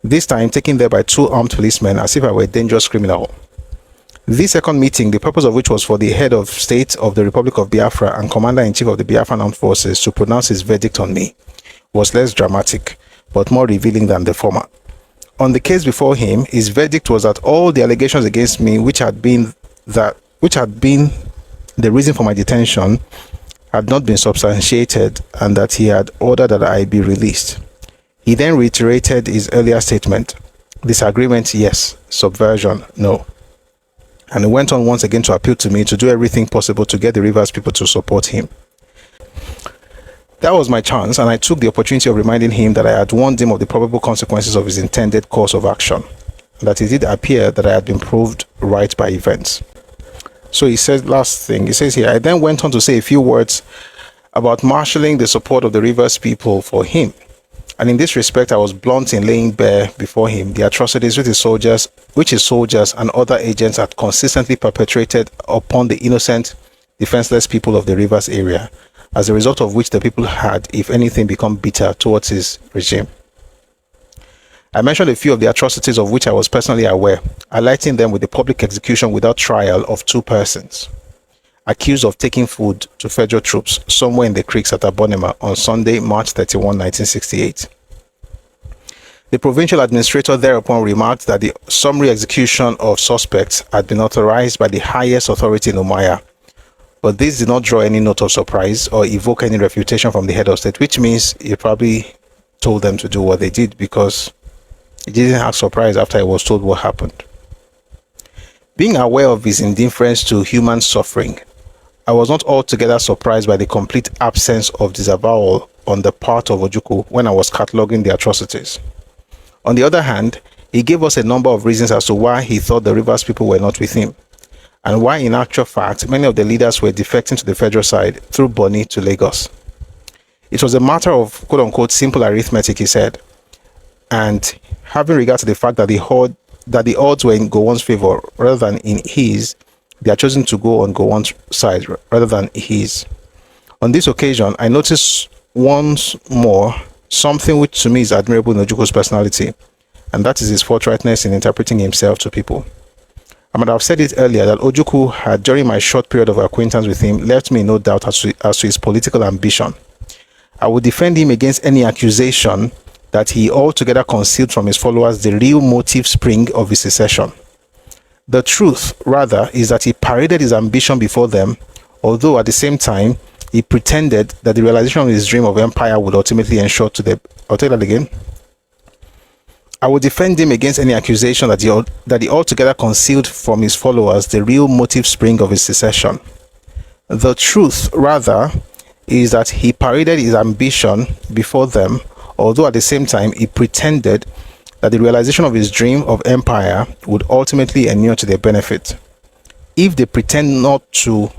This time taken there by 2 armed policemen, as if I were a dangerous criminal. This second meeting, the purpose of which was for the head of state of the Republic of Biafra and commander-in-chief of the Biafran Armed Forces to pronounce his verdict on me, was less dramatic, but more revealing than the former. On the case before him, his verdict was that all the allegations against me, which had been the reason for my detention, had not been substantiated, and that he had ordered that I be released. He then reiterated his earlier statement: disagreement, yes; subversion, no. And he went on once again to appeal to me to do everything possible to get the Rivers people to support him. That was my chance, and I took the opportunity of reminding him that I had warned him of the probable consequences of his intended course of action, and that it did appear that I had been proved right by events. So he said, last thing, he says here, I then went on to say a few words about marshalling the support of the Rivers people for him. And in this respect, I was blunt in laying bare before him the atrocities which his soldiers and other agents had consistently perpetrated upon the innocent, defenseless people of the Rivers area, as a result of which the people had, if anything, become bitter towards his regime. I mentioned a few of the atrocities of which I was personally aware, highlighting them with the public execution without trial of 2 persons, accused of taking food to federal troops somewhere in the creeks at Abonema on Sunday, March 31, 1968. The provincial administrator thereupon remarked that the summary execution of suspects had been authorized by the highest authority in Umaya, but this did not draw any note of surprise or evoke any refutation from the head of state, which means he probably told them to do what they did because he didn't have surprise after he was told what happened. Being aware of his indifference to human suffering, I was not altogether surprised by the complete absence of disavowal on the part of Ojukwu when I was cataloguing the atrocities. On the other hand, he gave us a number of reasons as to why he thought the Rivers people were not with him, and why in actual fact many of the leaders were defecting to the federal side through Bonny to Lagos. It was a matter of quote-unquote simple arithmetic, he said, and having regard to the fact that the odds were in Gowon's favor rather than in his, they are chosen to go on Gowon's side rather than his. On this occasion, I noticed once more something which to me is admirable in Ojukwu's personality, and that is his forthrightness in interpreting himself to people. I might have said it earlier that Ojukwu had, during my short period of acquaintance with him, left me in no doubt as to his political ambition. I would defend him against any accusation that he altogether concealed from his followers the real motive spring of his secession. The truth, rather, is that he paraded his ambition before them, although at the same time, he pretended that the realization of his dream of empire would ultimately ensure to the... I'll take that again. I would defend him against any accusation that he altogether concealed from his followers the real motive spring of his secession. The truth, rather, is that he paraded his ambition before them, although at the same time he pretended that the realization of his dream of empire would ultimately inure to their benefit. If they pretend not to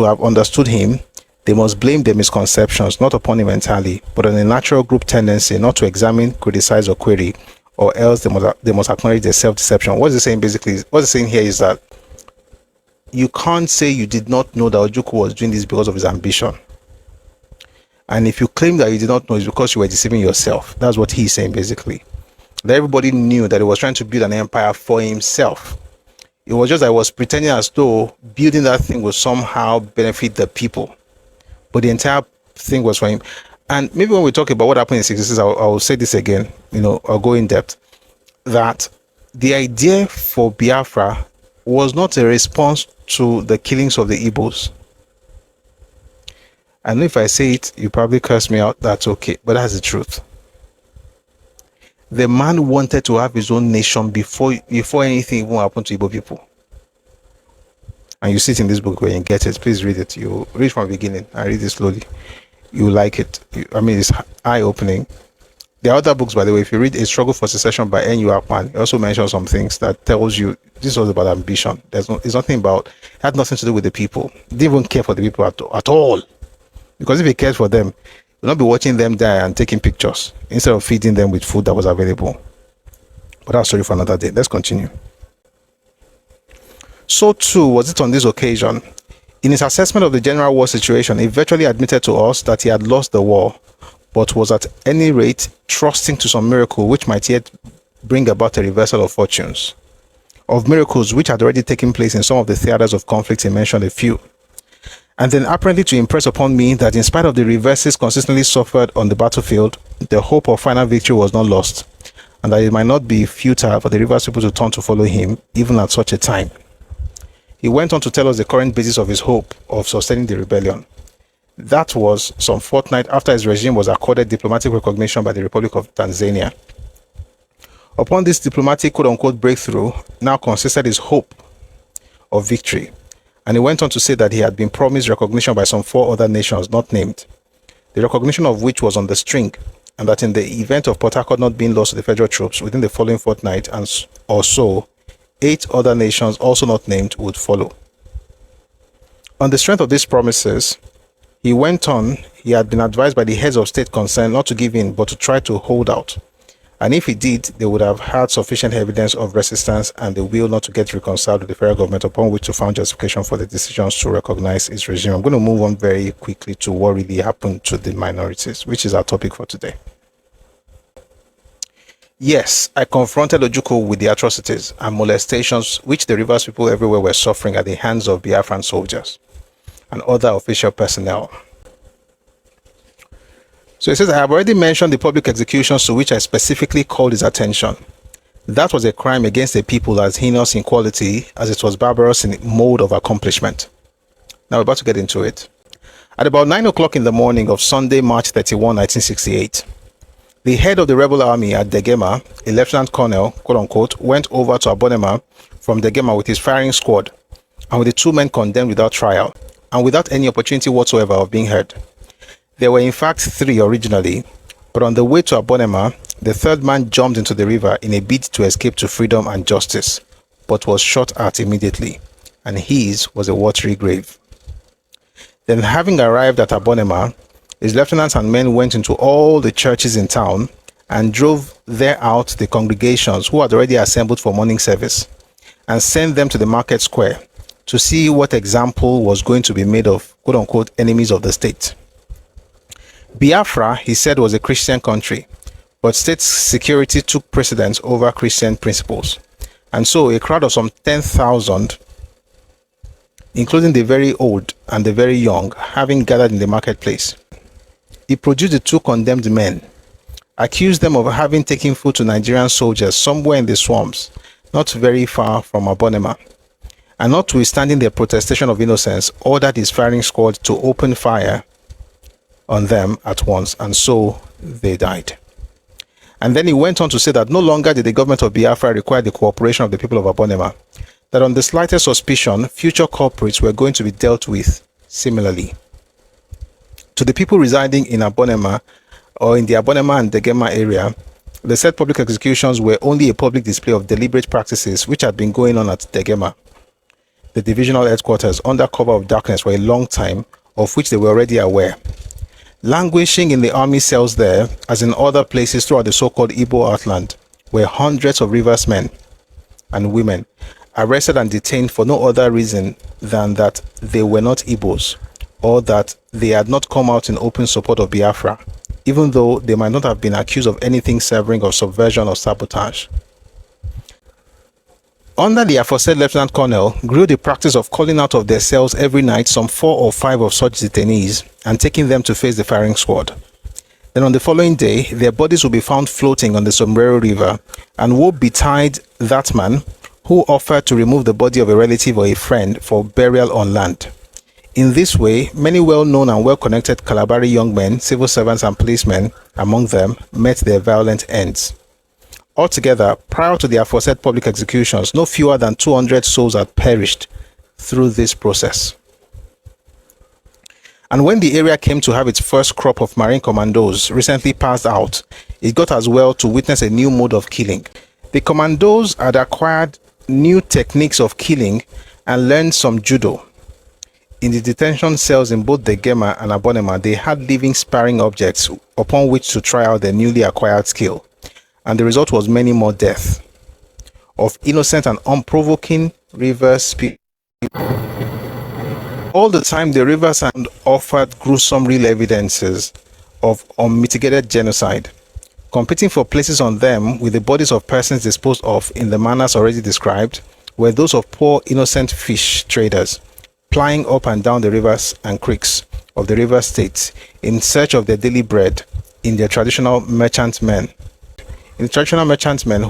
have understood him, they must blame their misconceptions not upon him entirely, but on a natural group tendency not to examine, criticize, or query, or else they must acknowledge their self-deception. What is he saying basically? What he's saying here is that you can't say you did not know that Ojukwu was doing this because of his ambition. And if you claim that you did not know, it's because you were deceiving yourself. That's what he's saying basically. That everybody knew that he was trying to build an empire for himself. It was just that he was pretending as though building that thing would somehow benefit the people. But the entire thing was for him. And maybe when we talk about what happened in 66, I'll say this again, I'll go in depth, that the idea for Biafra was not a response to the killings of the Ibos. I know if I say it, you probably curse me out, that's okay, but that's the truth. The man wanted to have his own nation before anything even happened to Igbo people. And you see it in this book when you get it. Please read it. You read from the beginning. I read it slowly. You like it. It's eye-opening. There are other books, by the way. If you read A Struggle for Secession by N.U. Akpan, it also mentions some things that tells you this was about ambition. It's nothing about, it had nothing to do with the people. They didn't even care for the people at all. Because if he cared for them, you'll not be watching them die and taking pictures instead of feeding them with food that was available. But that's a story for another day. Let's continue. So too was it on this occasion. In his assessment of the general war situation, he virtually admitted to us that he had lost the war, but was at any rate trusting to some miracle which might yet bring about a reversal of fortunes. Of miracles which had already taken place in some of the theaters of conflict, he mentioned a few. And then apparently to impress upon me that in spite of the reverses consistently suffered on the battlefield, the hope of final victory was not lost, and that it might not be futile for the Rivers people to turn to follow him, even at such a time. He went on to tell us the current basis of his hope of sustaining the rebellion. That was some fortnight after his regime was accorded diplomatic recognition by the Republic of Tanzania. Upon this diplomatic quote-unquote breakthrough now consisted his hope of victory. And he went on to say that he had been promised recognition by some 4 other nations not named, the recognition of which was on the string, and that in the event of Port Harcourt not being lost to the federal troops within the following fortnight or so, 8 other nations, also not named, would follow. On the strength of these promises, he went on. He had been advised by the heads of state concerned not to give in, but to try to hold out. And if he did, they would have had sufficient evidence of resistance and the will not to get reconciled with the federal government, upon which to found justification for the decisions to recognize its regime. I'm going to move on very quickly to what really happened to the minorities, which is our topic for today. Yes, I confronted Ojukwu with the atrocities and molestations which the Rivers people everywhere were suffering at the hands of Biafran soldiers and other official personnel. So he says, I have already mentioned the public executions to which I specifically called his attention. That was a crime against a people as heinous in quality as it was barbarous in mode of accomplishment. Now we're about to get into it. At about 9 o'clock in the morning of Sunday, March 31, 1968, the head of the rebel army at Degema, a lieutenant colonel, quote-unquote, went over to Abonema from Degema with his firing squad and with the 2 men condemned without trial and without any opportunity whatsoever of being heard. There were in fact 3 originally, but on the way to Abonema, the 3rd man jumped into the river in a bid to escape to freedom and justice, but was shot at immediately, and his was a watery grave. Then, having arrived at Abonema, his lieutenants and men went into all the churches in town and drove there out the congregations who had already assembled for morning service, and sent them to the market square to see what example was going to be made of quote-unquote enemies of the state. Biafra, he said, was a Christian country, but state security took precedence over Christian principles. And so a crowd of some 10,000, including the very old and the very young, having gathered in the marketplace, he produced the 2 condemned men, accused them of having taken food to Nigerian soldiers somewhere in the swamps, not very far from Abonema, and notwithstanding their protestation of innocence, ordered his firing squad to open fire on them at once, and so they died. And then he went on to say that no longer did the government of Biafra require the cooperation of the people of Abonema, that on the slightest suspicion, future culprits were going to be dealt with similarly. To the people residing in Abonema or in the Abonema and Degema area, the said public executions were only a public display of deliberate practices which had been going on at Degema, the divisional headquarters, under cover of darkness for a long time, of which they were already aware. Languishing in the army cells there, as in other places throughout the so-called Ibo Outland, were hundreds of Rivers men and women, arrested and detained for no other reason than that they were not Ibos, or that they had not come out in open support of Biafra, even though they might not have been accused of anything savoring of subversion or sabotage. Under the aforesaid Lieutenant Colonel grew the practice of calling out of their cells every night some 4 or 5 of such detainees and taking them to face the firing squad. Then on the following day, their bodies will be found floating on the Sombrero River, and woe betide that man who offered to remove the body of a relative or a friend for burial on land. In this way, many well-known and well-connected Calabari young men, civil servants and policemen among them met their violent ends. Altogether, prior to the aforesaid public executions, no fewer than 200 souls had perished through this process. And when the area came to have its first crop of Marine commandos recently passed out, it got as well to witness a new mode of killing. The commandos had acquired new techniques of killing and learned some judo. In the detention cells in both Degema and Abonema, they had living sparring objects upon which to try out their newly acquired skill. And the result was many more deaths of innocent and unprovoking Rivers people. All the time, the Rivers had offered gruesome real evidences of unmitigated genocide, competing for places on them with the bodies of persons disposed of in the manners already described were those of poor innocent fish traders, plying up and down the rivers and creeks of the river states in search of their daily bread in their traditional merchantmen. Who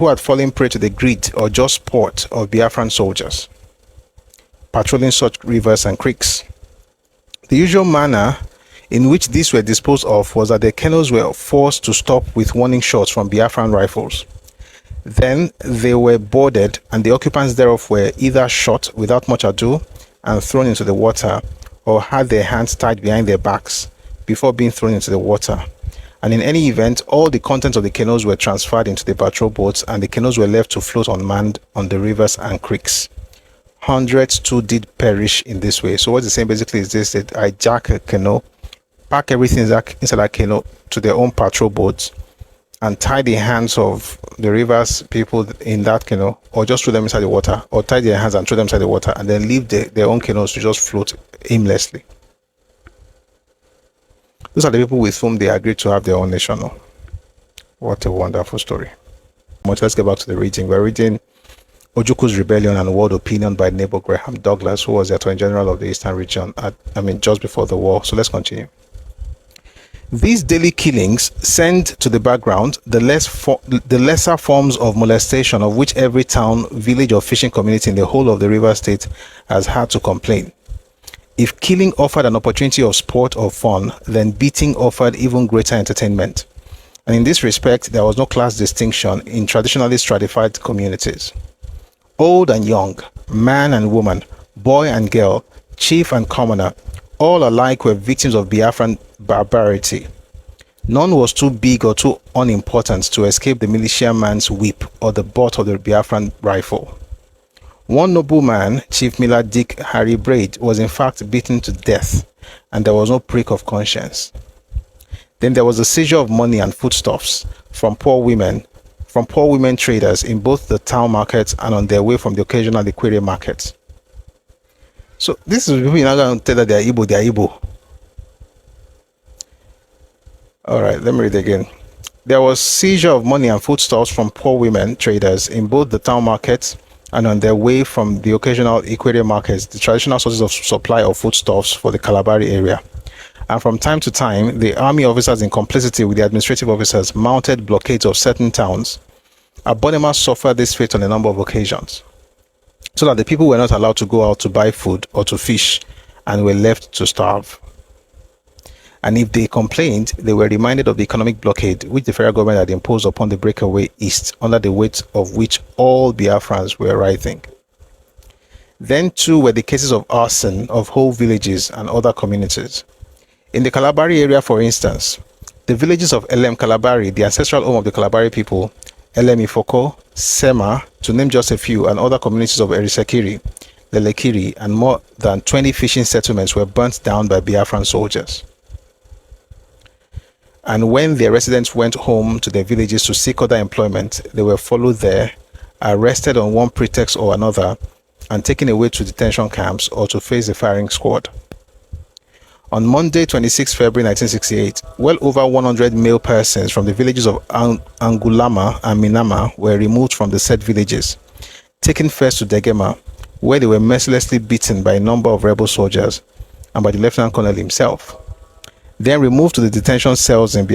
had fallen prey to the greed or just sport of Biafran soldiers, patrolling such rivers and creeks. The usual manner in which these were disposed of was that the canoes were forced to stop with warning shots from Biafran rifles. Then they were boarded, and the occupants thereof were either shot without much ado and thrown into the water, or had their hands tied behind their backs before being thrown into the water. And in any event, all the contents of the canoes were transferred into the patrol boats, and the canoes were left to float unmanned on the rivers and creeks. Hundreds too did perish in this way. So what it's saying basically is this: that I jack a canoe, pack everything inside that canoe to their own patrol boats, and tie the hands of the rivers people in that canoe, or just throw them inside the water, or tie their hands and throw them inside the water, and then leave their own canoes to just float aimlessly. Those are the people with whom they agreed to have their own nation. What a wonderful story. Let's get back to the reading. We're reading Ojuku's Rebellion and World Opinion by neighbor Graham Douglas, who was the Attorney General of the Eastern Region just before the war. So let's continue. These daily killings send to the background the lesser forms of molestation of which every town, village, or fishing community in the whole of the river state has had to complain. If killing offered an opportunity of sport or fun, then beating offered even greater entertainment. And in this respect, there was no class distinction in traditionally stratified communities. Old and young, man and woman, boy and girl, chief and commoner, all alike were victims of Biafran barbarity. None was too big or too unimportant to escape the militiaman's whip or the butt of the Biafran rifle. One nobleman, Chief Miller Dick Harry Braid, was in fact beaten to death, and there was no prick of conscience. Then there was a seizure of money and foodstuffs from poor women traders in both the town markets and on their way from the occasional Ikwere markets. So this is people you're not going to tell that they're Igbo. All right, let me read again. There was seizure of money and foodstuffs from poor women traders in both the town markets and on their way from the occasional Ikwere markets, the traditional sources of supply of foodstuffs for the Kalabari area. And from time to time, the army officers, in complicity with the administrative officers, mounted blockades of certain towns. Abonema suffered this fate on a number of occasions, so that the people were not allowed to go out to buy food or to fish and were left to starve. And if they complained, they were reminded of the economic blockade which the federal government had imposed upon the breakaway East, under the weight of which all Biafrans were writhing. Then too were the cases of arson of whole villages and other communities. In the Kalabari area, for instance, the villages of Elem Kalabari, the ancestral home of the Kalabari people, Elem Ifoko, Sema, to name just a few, and other communities of Erisekiri, Lelekiri, and more than 20 fishing settlements were burnt down by Biafran soldiers. And when their residents went home to their villages to seek other employment, they were followed there, arrested on one pretext or another, and taken away to detention camps or to face the firing squad. On Monday, 26 February 1968, well over 100 male persons from the villages of Angulama and Minama were removed from the said villages, taken first to Degema, where they were mercilessly beaten by a number of rebel soldiers and by the Lieutenant Colonel himself. Then removed to the detention cells in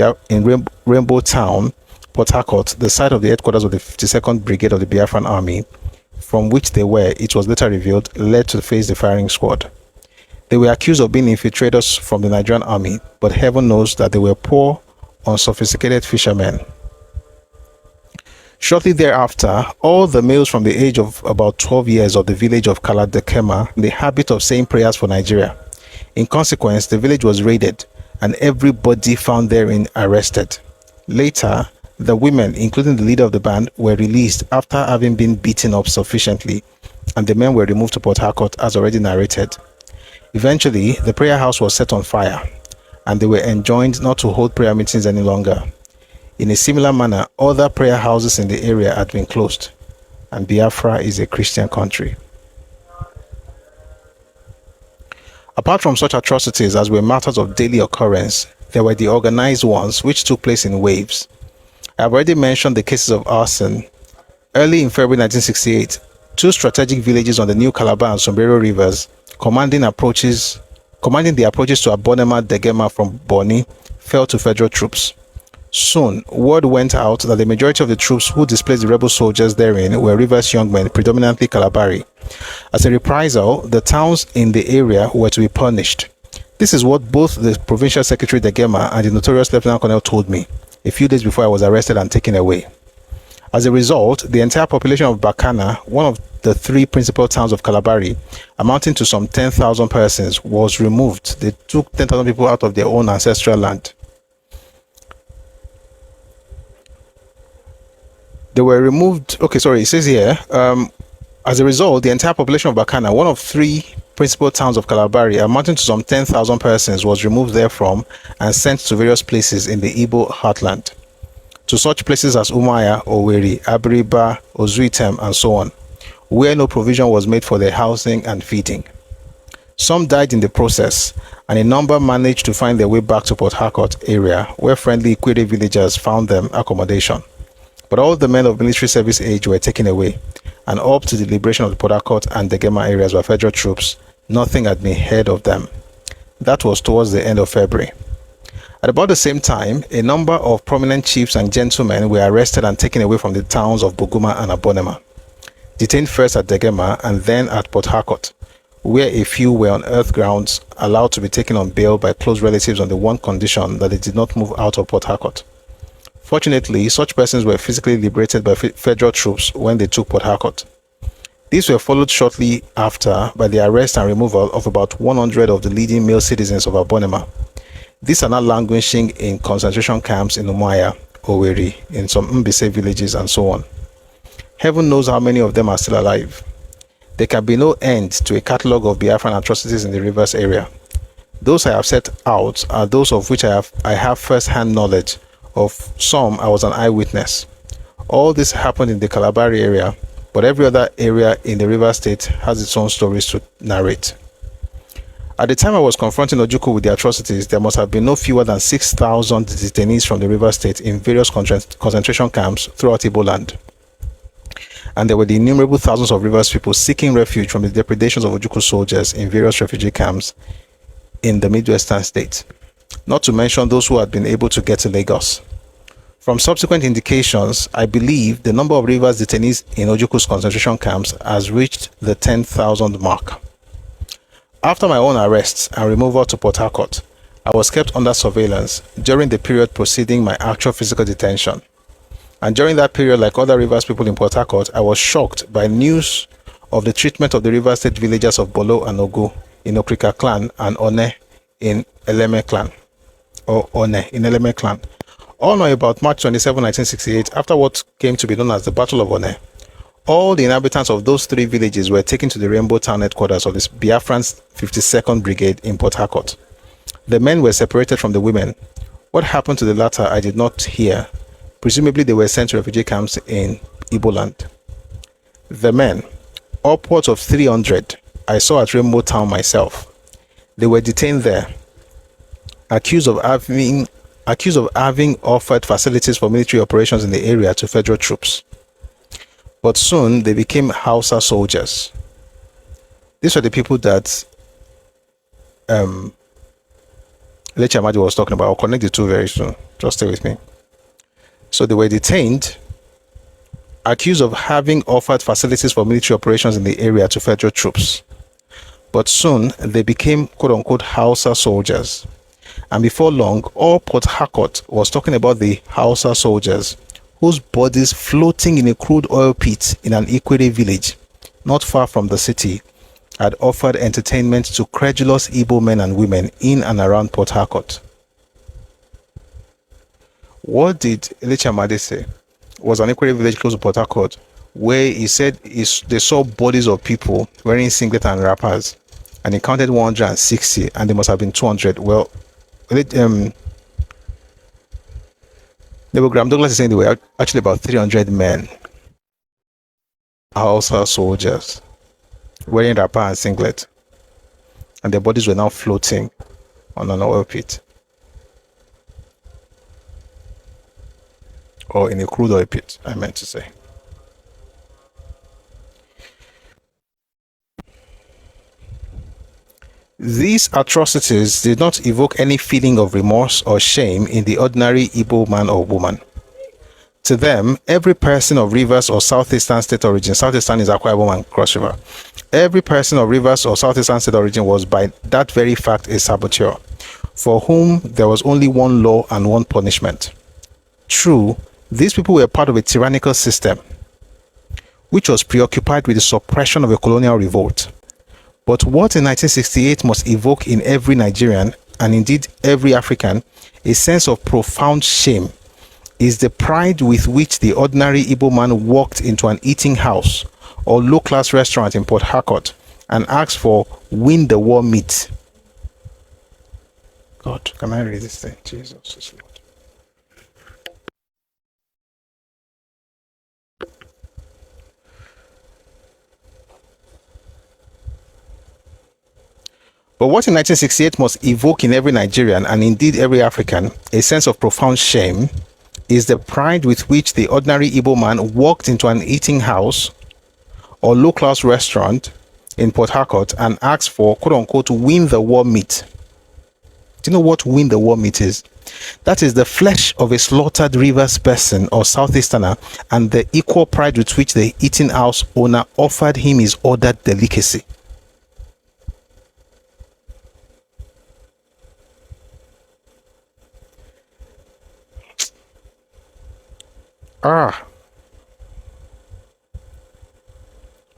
Rainbow Town, Port Harcourt, the site of the headquarters of the 52nd Brigade of the Biafran Army, from which they were, it was later revealed, led to face the firing squad. They were accused of being infiltrators from the Nigerian army, but heaven knows that they were poor, unsophisticated fishermen. Shortly thereafter, all the males from the age of about 12 years of the village of Kaladekema, the habit of saying prayers for Nigeria. In consequence, the village was raided, and everybody found therein arrested. Later, the women, including the leader of the band, were released after having been beaten up sufficiently, and the men were removed to Port Harcourt as already narrated. Eventually, the prayer house was set on fire, and they were enjoined not to hold prayer meetings any longer. In a similar manner, other prayer houses in the area had been closed, and Biafra is a Christian country. Apart from such atrocities as were matters of daily occurrence, there were the organized ones which took place in waves. I have already mentioned the cases of arson. Early in February 1968, two strategic villages on the New Calabar and Sombrero rivers, commanding the approaches to Abonema Degema from Boni, fell to federal troops. Soon, word went out that the majority of the troops who displaced the rebel soldiers therein were rivers young men, predominantly Kalabari. As a reprisal, the towns in the area were to be punished. This is what both the Provincial Secretary Degema and the notorious Lieutenant Colonel told me a few days before I was arrested and taken away. As a result, the entire population of Bakana, one of the three principal towns of Kalabari, amounting to some 10,000 persons, was removed. They took 10,000 people out of their own ancestral land. They were removed. Okay, sorry, it says here, as a result, the entire population of Bakana, one of three principal towns of Kalabari, amounting to some 10,000 persons, was removed therefrom and sent to various places in the Igbo heartland, to such places as Umaya, Oweri, Abiriba, Ozuitem, and so on, where no provision was made for their housing and feeding. Some died in the process, and a number managed to find their way back to Port Harcourt area, where friendly Ikwere villagers found them accommodation. But all the men of military service age were taken away, and up to the liberation of the Port Harcourt and Degema areas by federal troops, nothing had been heard of them. That was towards the end of February. At about the same time, a number of prominent chiefs and gentlemen were arrested and taken away from the towns of Buguma and Abonema, detained first at Degema and then at Port Harcourt, where a few were on earth grounds allowed to be taken on bail by close relatives on the one condition that they did not move out of Port Harcourt. Fortunately, such persons were physically liberated by federal troops when they took Port Harcourt. These were followed shortly after by the arrest and removal of about 100 of the leading male citizens of Abonema. These are now languishing in concentration camps in Umaya, Oweri, in some Mbise villages, and so on. Heaven knows how many of them are still alive. There can be no end to a catalogue of Biafran atrocities in the rivers area. Those I have set out are those of which I have first-hand knowledge. Of some, I was an eyewitness. All this happened in the Kalabari area, but every other area in the river state has its own stories to narrate. At the time I was confronting Ojukwu with the atrocities, there must have been no fewer than 6,000 detainees from the river state in various concentration camps throughout Igbo land. And there were the innumerable thousands of rivers people seeking refuge from the depredations of Ojukwu soldiers in various refugee camps in the Midwestern states, not to mention those who had been able to get to Lagos. From subsequent indications, I believe the number of rivers detainees in Ojukwu's concentration camps has reached the 10,000 mark. After my own arrests and removal to Port Harcourt, I was kept under surveillance during the period preceding my actual physical detention. And during that period, like other rivers people in Port Harcourt, I was shocked by news of the treatment of the River State villagers of Bolo and Ogu in Okrika clan and One in Eleme clan. Or One in Eleme clan. On or about March 27, 1968, after what came to be known as the Battle of One, all the inhabitants of those three villages were taken to the Rainbow Town headquarters of the Biafran's 52nd Brigade in Port Harcourt. The men were separated from the women. What happened to the latter, I did not hear. Presumably, they were sent to refugee camps in Igbo land. The men, upwards of 300, I saw at Rainbow Town myself. They were detained there, accused of having offered facilities for military operations in the area to federal troops. But soon they became Hausa soldiers. These were the people that Leche Amadi was talking about. I'll connect the two very soon. Just stay with me. So they were detained, accused of having offered facilities for military operations in the area to federal troops. But soon they became quote-unquote Hausa soldiers. And before long, all Port Harcourt was talking about the Hausa soldiers, whose bodies floating in a crude oil pit in an Ikwere village, not far from the city, had offered entertainment to credulous Igbo men and women in and around Port Harcourt. What did Leche Amadi say? It was an Ikwere village close to Port Harcourt, where he said they saw bodies of people wearing singlet and wrappers, and he counted 160, and there must have been 200. Well, Graham Douglas is saying there were actually about 300 men, Hausa soldiers, wearing wrapper and singlet, and their bodies were now floating on an oil pit, or in a crude oil pit, I meant to say. These atrocities did not evoke any feeling of remorse or shame in the ordinary Igbo man or woman. To them, every person of Rivers or Southeastern state origin, Southeastern is Akwa Ibom and Cross River, every person of Rivers or Southeastern state origin was by that very fact a saboteur, for whom there was only one law and one punishment. True, these people were part of a tyrannical system, which was preoccupied with the suppression of a colonial revolt. But what in 1968 must evoke in every Nigerian, and indeed every African, a sense of profound shame, is the pride with which the ordinary Igbo man walked into an eating house or low-class restaurant in Port Harcourt and asked for win the war meat. God, can I read this thing? Jesus is Lord. But what in 1968 must evoke in every Nigerian, and indeed every African, a sense of profound shame, is the pride with which the ordinary Igbo man walked into an eating house or low-class restaurant in Port Harcourt and asked for, quote-unquote, win the war meat. Do you know what win the war meat is? That is the flesh of a slaughtered rivers person or southeasterner, and the equal pride with which the eating house owner offered him his ordered delicacy.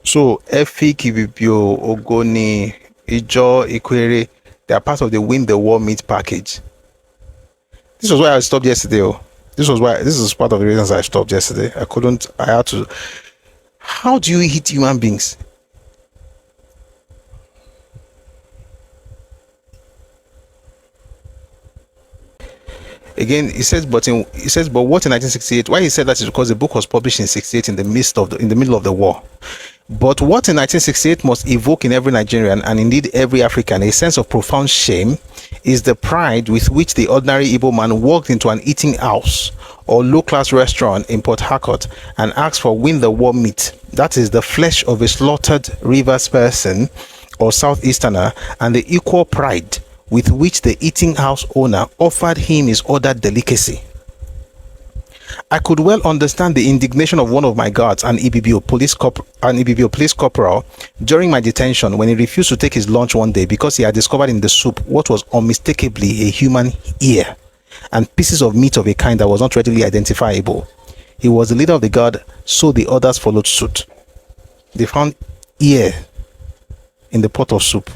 So Efik, Ibibio, Ogoni, Ijo, Ikwere, they are part of the win the war meat package. This was why I stopped yesterday. This is part of the reasons I stopped yesterday. I had to. How do you hit human beings? Again, he says, but what in 1968? Why he said that is because the book was published in 68 in the middle of the war. But what in 1968 must evoke in every Nigerian, and indeed every African, a sense of profound shame, is the pride with which the ordinary Igbo man walked into an eating house or low-class restaurant in Port Harcourt and asked for win the war meat. That is the flesh of a slaughtered rivers person or southeasterner, and the equal pride with which the eating house owner offered him his ordered delicacy. I could well understand the indignation of one of my guards, an Ibibio police corporal, during my detention when he refused to take his lunch one day because he had discovered in the soup what was unmistakably a human ear and pieces of meat of a kind that was not readily identifiable. He was the leader of the guard, so the others followed suit. They found ear in the pot of soup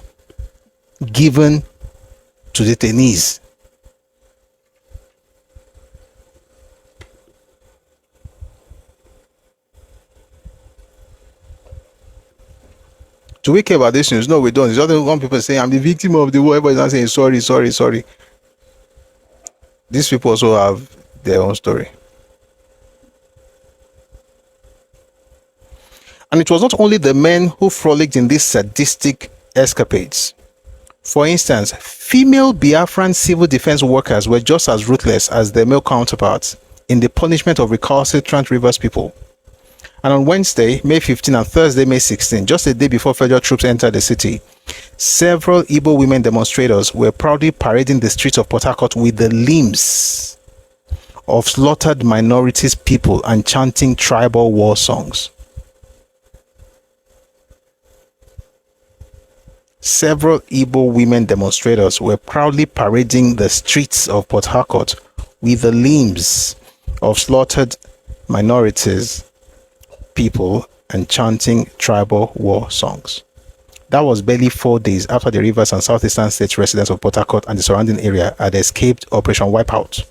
given to the detainees. Do we care about this news? No, we don't. It's other one people saying, I'm the victim of the war. Everybody's not saying, sorry. These people also have their own story. And it was not only the men who frolicked in these sadistic escapades. For instance, female Biafran civil defense workers were just as ruthless as their male counterparts in the punishment of recalcitrant rivers people. And on Wednesday, May 15 and Thursday, May 16, just a day before federal troops entered the city, several Igbo women demonstrators were proudly parading the streets of Port Harcourt with the limbs of slaughtered minorities people and chanting tribal war songs. Several Igbo women demonstrators were proudly parading the streets of Port Harcourt with the limbs of slaughtered minorities people and chanting tribal war songs. That was barely 4 days after the Rivers and Southeastern States residents of Port Harcourt and the surrounding area had escaped Operation Wipeout.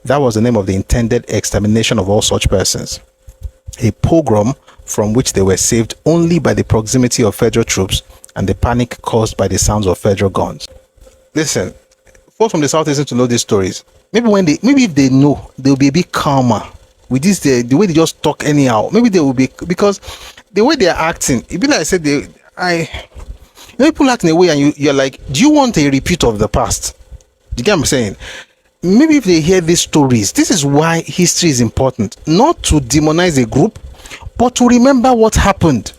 That was the name of the intended extermination of all such persons. A pogrom from which they were saved only by the proximity of federal troops and the panic caused by the sounds of federal guns. Listen, folks from the Southeast need to know these stories. Maybe if they know, they'll be a bit calmer with this, the way they just talk anyhow. Maybe they will be, because the way they are acting, it be like I said, people act in a way and you're like, do you want a repeat of the past? Do you get what I'm saying? Maybe if they hear these stories, this is why history is important. Not to demonize a group, but to remember what happened.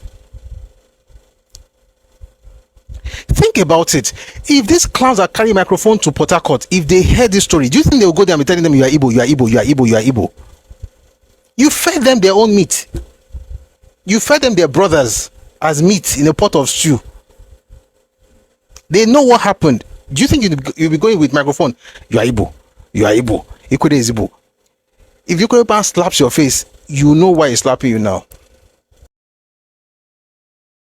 Think about it. If these clowns are carrying microphone to Port Harcourt, if they hear this story, do you think they will go there and be telling them, you are Igbo, you are Igbo, you are Igbo, you are Igbo? You fed them their own meat. You fed them their brothers as meat in a pot of stew. They know what happened. Do you think you'll be going with microphone? You are Igbo, you are Igbo, Ikwede is Igbo. If Ikwede slaps your face, you know why he's slapping you now.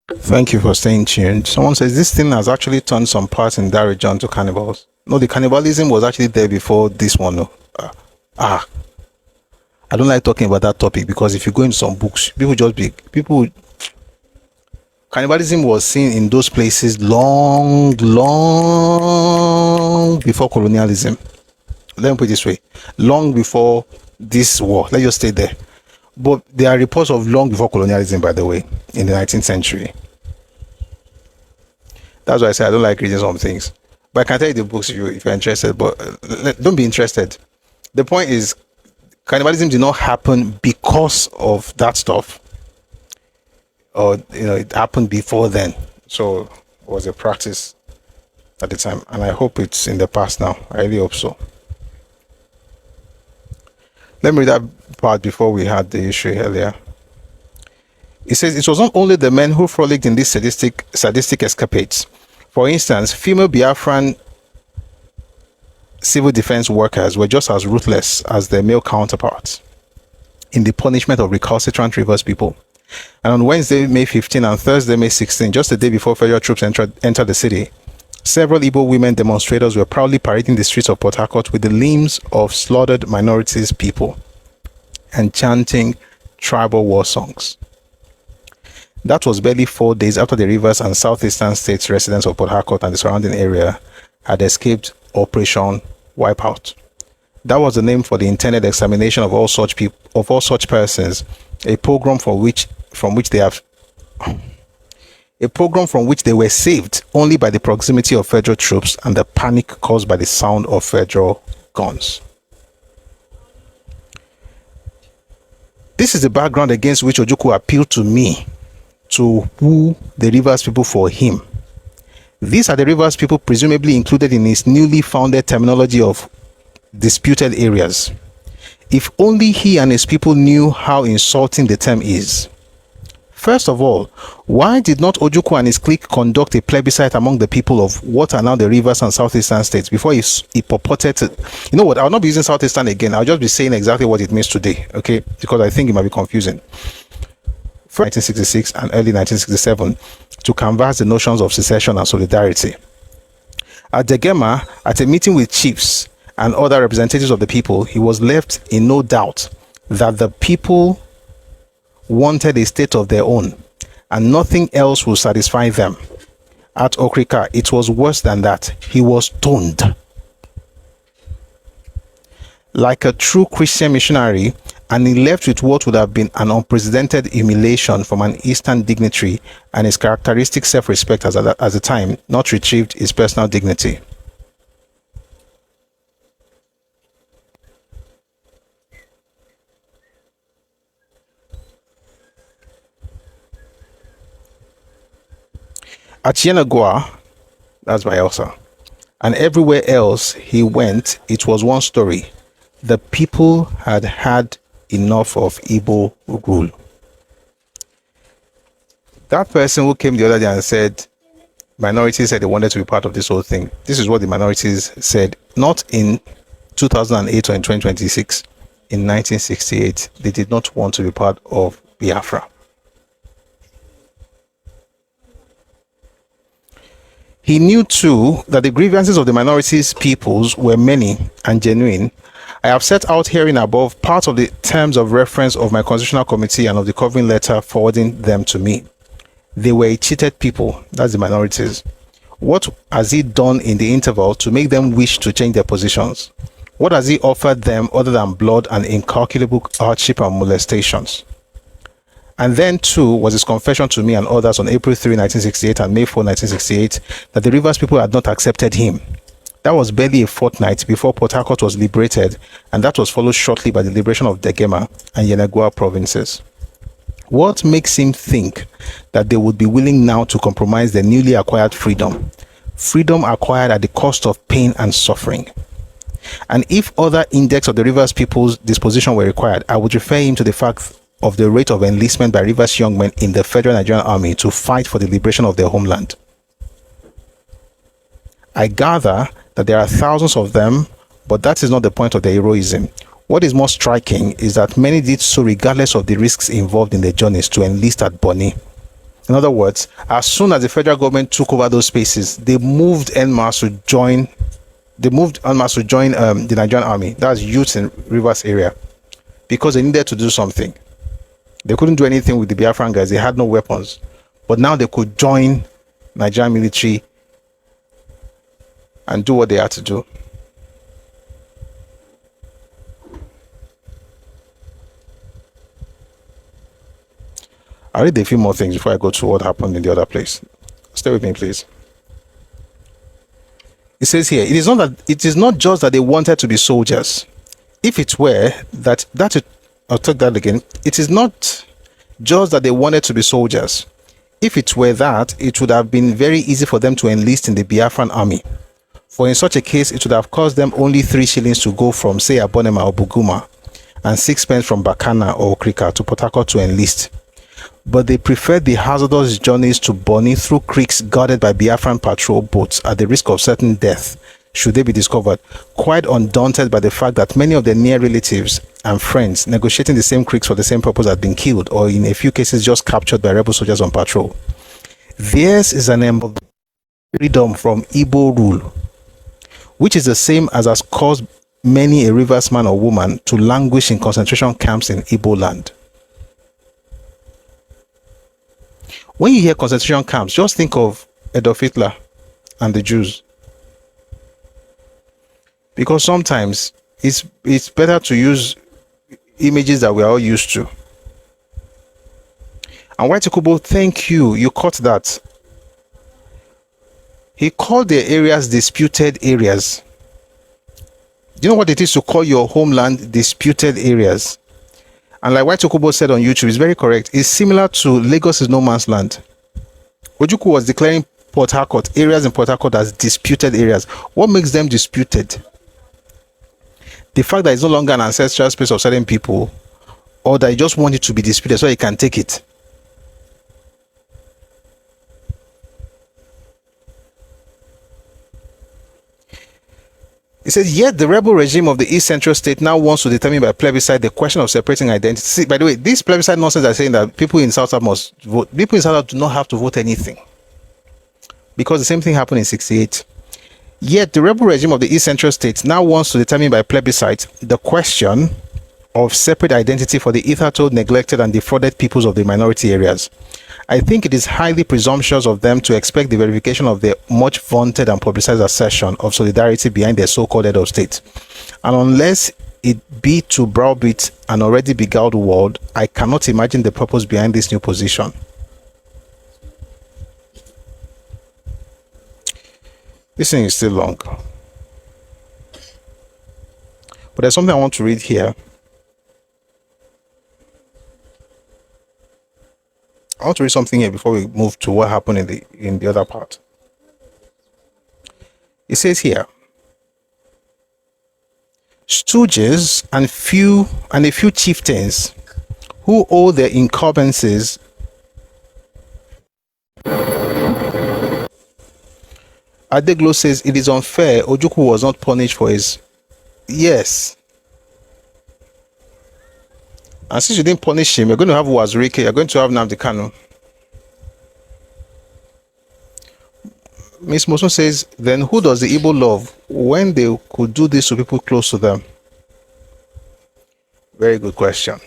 Thank you for staying tuned. Someone says this thing has actually turned some parts in that region to cannibals. No, the cannibalism was actually there before this one. I don't like talking about that topic because if you go into some books, people cannibalism was seen in those places long before colonialism. Let me put it this way, long before this war. Let's just stay there. But there are reports of long before colonialism, by the way, in the 19th century. That's why I say I don't like reading some things. But I can tell you the books if you're interested, but don't be interested. The point is, cannibalism did not happen because of that stuff. Or, it happened before then. So it was a practice at the time. And I hope it's in the past now. I really hope so. Let me read that part before we had the issue earlier. It says it was not only the men who frolicked in these sadistic escapades. For instance, female Biafran civil defense workers were just as ruthless as their male counterparts in the punishment of recalcitrant rivers people. And on Wednesday, May 15 and Thursday, May 16, just a day before federal troops entered the city, several Igbo women demonstrators were proudly parading the streets of Port Harcourt with the limbs of slaughtered minorities people and chanting tribal war songs. That was barely 4 days after the Rivers and Southeastern States residents of Port Harcourt and the surrounding area had escaped Operation Wipeout. That was the name for the intended extermination of all such persons, a program from which they were saved only by the proximity of federal troops and the panic caused by the sound of federal guns. This is the background against which Ojukwu appealed to me to woo the Rivers people for him. These are the Rivers people presumably included in his newly founded terminology of disputed areas. If only he and his people knew how insulting the term is. First of all, why did not Ojukwu and his clique conduct a plebiscite among the people of what are now the Rivers and Southeastern states before he purported to... You know what, I'll not be using Southeastern again. I'll just be saying exactly what it means today, okay? Because I think it might be confusing. 1966 and early 1967 to canvass the notions of secession and solidarity. At Degema, at a meeting with chiefs and other representatives of the people, he was left in no doubt that the people wanted a state of their own and nothing else will satisfy them. At Okrika, it was worse than that. He was stoned. Like a true Christian missionary, and he left with what would have been an unprecedented humiliation from an Eastern dignitary, and his characteristic self-respect as at the time not retrieved his personal dignity. At Yenagoa, that's Bayelsa, and everywhere else he went, it was one story. The people had had enough of Igbo rule. That person who came the other day and said minorities said they wanted to be part of this whole thing, this is what the minorities said, not in 2008 or in 2026, in 1968 they did not want to be part of Biafra. He knew too that the grievances of the minorities peoples were many and genuine. I have set out herein above part of the terms of reference of my constitutional committee and of the covering letter forwarding them to me. They were a cheated people, that's the minorities. What has he done in the interval to make them wish to change their positions? What has he offered them other than blood and incalculable hardship and molestations? And then too was his confession to me and others on April 3, 1968 and May 4, 1968 that the Rivers people had not accepted him. That was barely a fortnight before Port Harcourt was liberated, and that was followed shortly by the liberation of Degema and Yenagoa provinces. What makes him think that they would be willing now to compromise their newly acquired freedom? Freedom acquired at the cost of pain and suffering. And if other index of the Rivers people's disposition were required, I would refer him to the fact of the rate of enlistment by Rivers young men in the Federal Nigerian Army to fight for the liberation of their homeland. I gather that there are thousands of them, but that is not the point of their heroism. What is more striking is that many did so regardless of the risks involved in their journeys to enlist at Bonny. In other words, as soon as the federal government took over those spaces, they moved en masse to join the Nigerian Army. That's youths in Rivers area. because they needed to do something. They couldn't do anything with the Biafran guys. They had no weapons. But now they could join Nigerian military and do what they had to do. I'll read a few more things before I go to what happened in the other place. Stay with me, please. It says here, it is not just that they wanted to be soldiers. If it were I'll take that again. It is not just that they wanted to be soldiers. If it were that, it would have been very easy for them to enlist in the Biafran army. For in such a case, it would have cost them only 3 shillings to go from, say, Abonema or Buguma, and 6 pence from Bakana or Krika to Port Harcourt to enlist. But they preferred the hazardous journeys to Bonny through creeks guarded by Biafran patrol boats at the risk of certain death should they be discovered, quite undaunted by the fact that many of their near relatives and friends negotiating the same creeks for the same purpose had been killed, or in a few cases just captured by rebel soldiers on patrol. Theirs is an emblem of freedom from Ibo rule, which is the same as has caused many a rivers man or woman to languish in concentration camps in Ibo land. When you hear concentration camps, just think of Adolf Hitler and the Jews. Because sometimes it's better to use images that we are all used to. And White Kubo, thank you. You caught that. He called the areas disputed areas. Do you know what it is to call your homeland disputed areas? And like White Kubo said on YouTube, it's very correct. It's similar to Lagos is no man's land. Ojukwu was declaring Port Harcourt, areas in Port Harcourt as disputed areas. What makes them disputed? The fact that it's no longer an ancestral space of certain people, or that you just want it to be disputed so you can take it. It says, yet the rebel regime of the East Central State now wants to determine by plebiscite the question of separating identity. See, by the way, this plebiscite nonsense are saying that people in South must vote. People in South do not have to vote anything, because the same thing happened in 68. Yet the rebel regime of the East Central State now wants to determine by plebiscite the question of separate identity for the hitherto neglected and defrauded peoples of the minority areas. I think it is highly presumptuous of them to expect the verification of their much vaunted and publicized assertion of solidarity behind their so-called head of state. And unless it be to browbeat an already beguiled world, I cannot imagine the purpose behind this new position. This thing is still long. But there's something I want to read here. I want to read something here before we move to what happened in the other part. It says here, stooges and a few chieftains who owe their incumbencies Adeglo says it is unfair. Ojukwu was not punished for his. Yes. And since you didn't punish him, you're going to have Wazirike, you're going to have Nnamdi Kanu. Miss Mosun says, then who does the Igbo love when they could do this to people close to them? Very good question.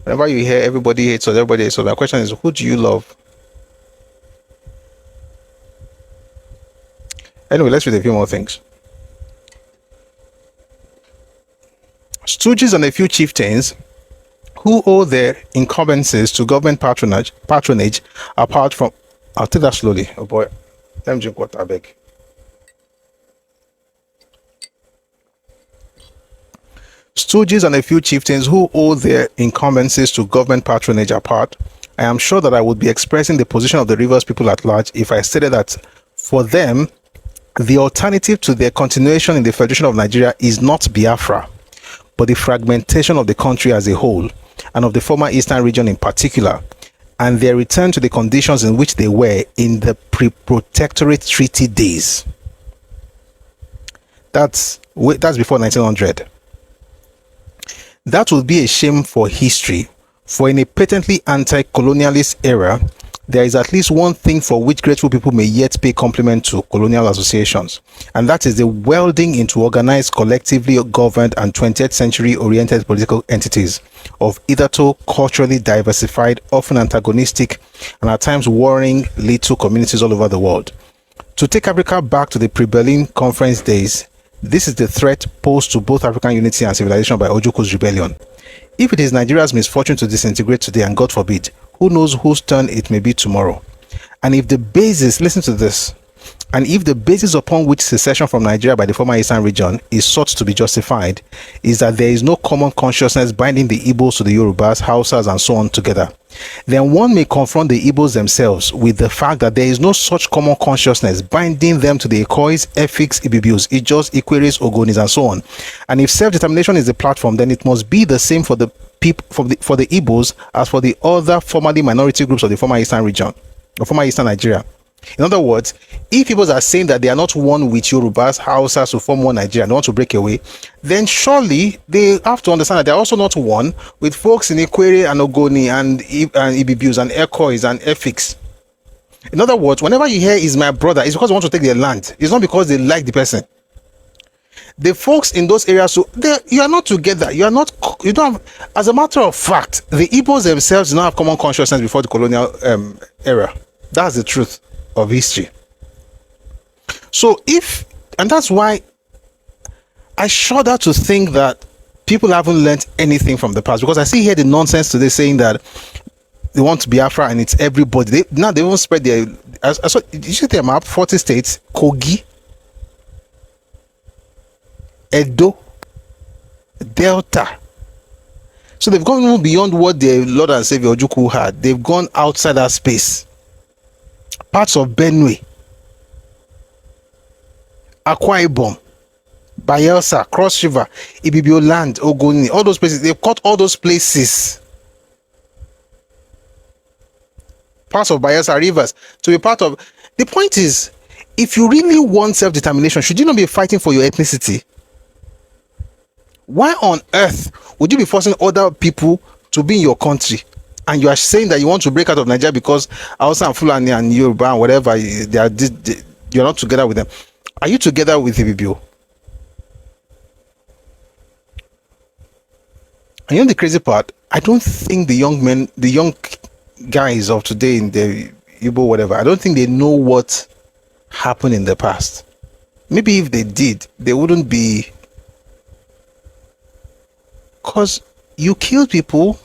Whenever you hear everybody hates us, everybody hates us, my question is, who do you love? Anyway, let's read a few more things. Stooges and a few chieftains who owe their incumbencies to government patronage apart from... I'll take that slowly. Oh boy. Let me drink water, I beg. Stooges and a few chieftains who owe their incumbencies to government patronage apart, I am sure that I would be expressing the position of the Rivers people at large if I stated that for them, the alternative to their continuation in the Federation of Nigeria is not Biafra, but the fragmentation of the country as a whole, and of the former Eastern region in particular, and their return to the conditions in which they were in the pre-protectorate treaty days. That's before 1900. That would be a shame for history, for in a patently anti-colonialist era, there is at least one thing for which grateful people may yet pay compliment to colonial associations, and that is the welding into organized, collectively governed, and 20th century oriented political entities of hitherto culturally diversified, often antagonistic, and at times warring little communities all over the world. To take Africa back to the pre-Berlin Conference days, this is the threat posed to both African unity and civilization by Ojuku's rebellion. If it is Nigeria's misfortune to disintegrate today, and God forbid, who knows whose turn it may be tomorrow? And if the basis, listen to this, and if the basis upon which secession from Nigeria by the former Eastern region is sought to be justified is that there is no common consciousness binding the Ibos to the Yorubas, Hausas, and so on together, then one may confront the Ibos themselves with the fact that there is no such common consciousness binding them to the Ekois, Efiks, Ibibus, Ijos, Ikweres, Ogonis, and so on. And if self-determination is the platform, then it must be the same for the people for the Ibos as for the other formerly minority groups of the former Eastern region, or former Eastern Nigeria. In other words, if people are saying that they are not one with Yorubas, Hausas to form one Nigeria and want to break away, then surely they have to understand that they are also not one with folks in Ikwere and Ogoni and Ibibus and Ekois and Efiks. In other words, whenever you hear is my brother, it's because they want to take their land. It's not because they like the person. The folks in those areas, so you are not together. You don't have, as a matter of fact, the Ibos themselves do not have common consciousness before the colonial era. That's the truth of history. So and that's why I shudder to think that people haven't learned anything from the past, because I see here the nonsense today saying that they want to be Biafra and it's everybody. They won't spread their. So you see their map: 40 states, Kogi, Edo, Delta. So they've gone even beyond what their Lord and Savior Ojukwu had. They've gone outside that space. Parts of Benue, Akwa Ibom, Bayelsa, Cross River, Ibibio Land, Ogoni, all those places. They've cut all those places. Parts of Bayelsa rivers to be part of. The point is, if you really want self-determination, should you not be fighting for your ethnicity? Why on earth would you be forcing other people to be in your country? And you are saying that you want to break out of Nigeria because Hausa and Fulani and Yoruba and whatever, you're not together with them. Are you together with Ibibio? And you know the crazy part? I don't think the young guys of today in the Igbo whatever, I don't think they know what happened in the past. Maybe if they did, they wouldn't be. Because you killed people,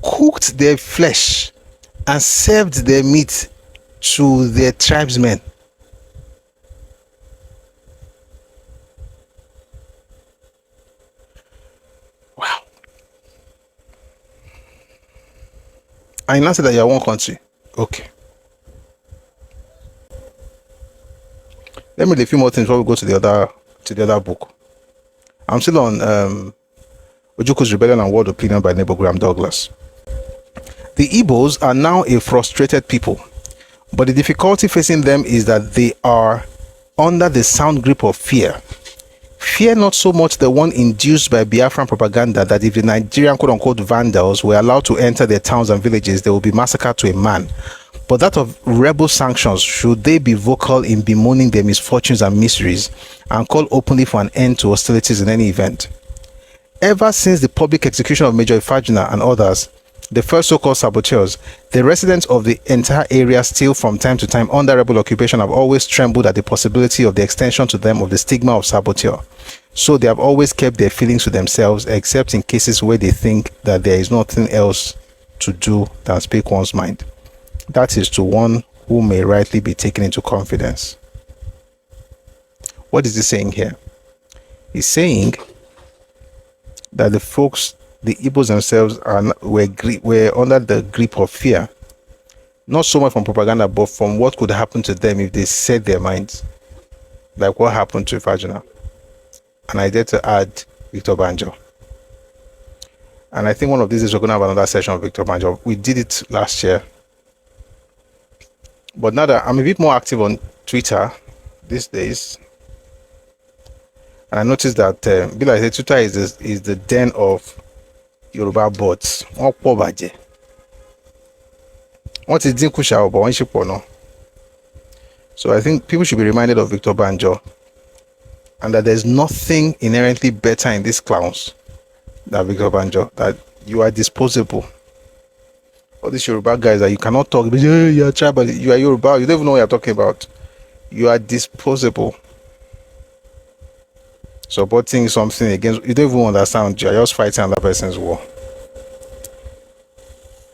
cooked their flesh, and served their meat to their tribesmen. Wow. I now said that you are one country. Okay. Let me read a few more things before we go to the other book. I'm still on Ojuku's Rebellion and World Opinion by Neighbor Graham Douglas. The Ibos are now a frustrated people, but the difficulty facing them is that they are under the sound grip of fear. Fear not so much the one induced by Biafran propaganda that if the Nigerian quote-unquote vandals were allowed to enter their towns and villages, they will be massacred to a man, but that of rebel sanctions should they be vocal in bemoaning their misfortunes and miseries and call openly for an end to hostilities in any event. Ever since the public execution of Major Ifajina and others, the first so-called saboteurs, the residents of the entire area still from time to time under rebel occupation have always trembled at the possibility of the extension to them of the stigma of saboteur. So they have always kept their feelings to themselves, except in cases where they think that there is nothing else to do than speak one's mind. That is to one who may rightly be taken into confidence. What is he saying here? He's saying that the folks, the Ibos themselves, were under the grip of fear, not so much from propaganda, but from what could happen to them if they set their minds, like what happened to Ifajina. And I dare to add Victor Banjo. And I think one of these days we're going to have another session of Victor Banjo. We did it last year, but now that I'm a bit more active on Twitter these days, and I noticed that like I said, Twitter is the den of Yoruba bots. What is Dinkusha or no? So I think people should be reminded of Victor Banjo, and that there's nothing inherently better in these clowns than Victor Banjo, that you are disposable. All these Yoruba guys that you cannot talk, but yeah, you're tribal, you are Yoruba, you don't even know what you're talking about. You are disposable. Supporting something against, you don't even understand, you're just fighting another person's war.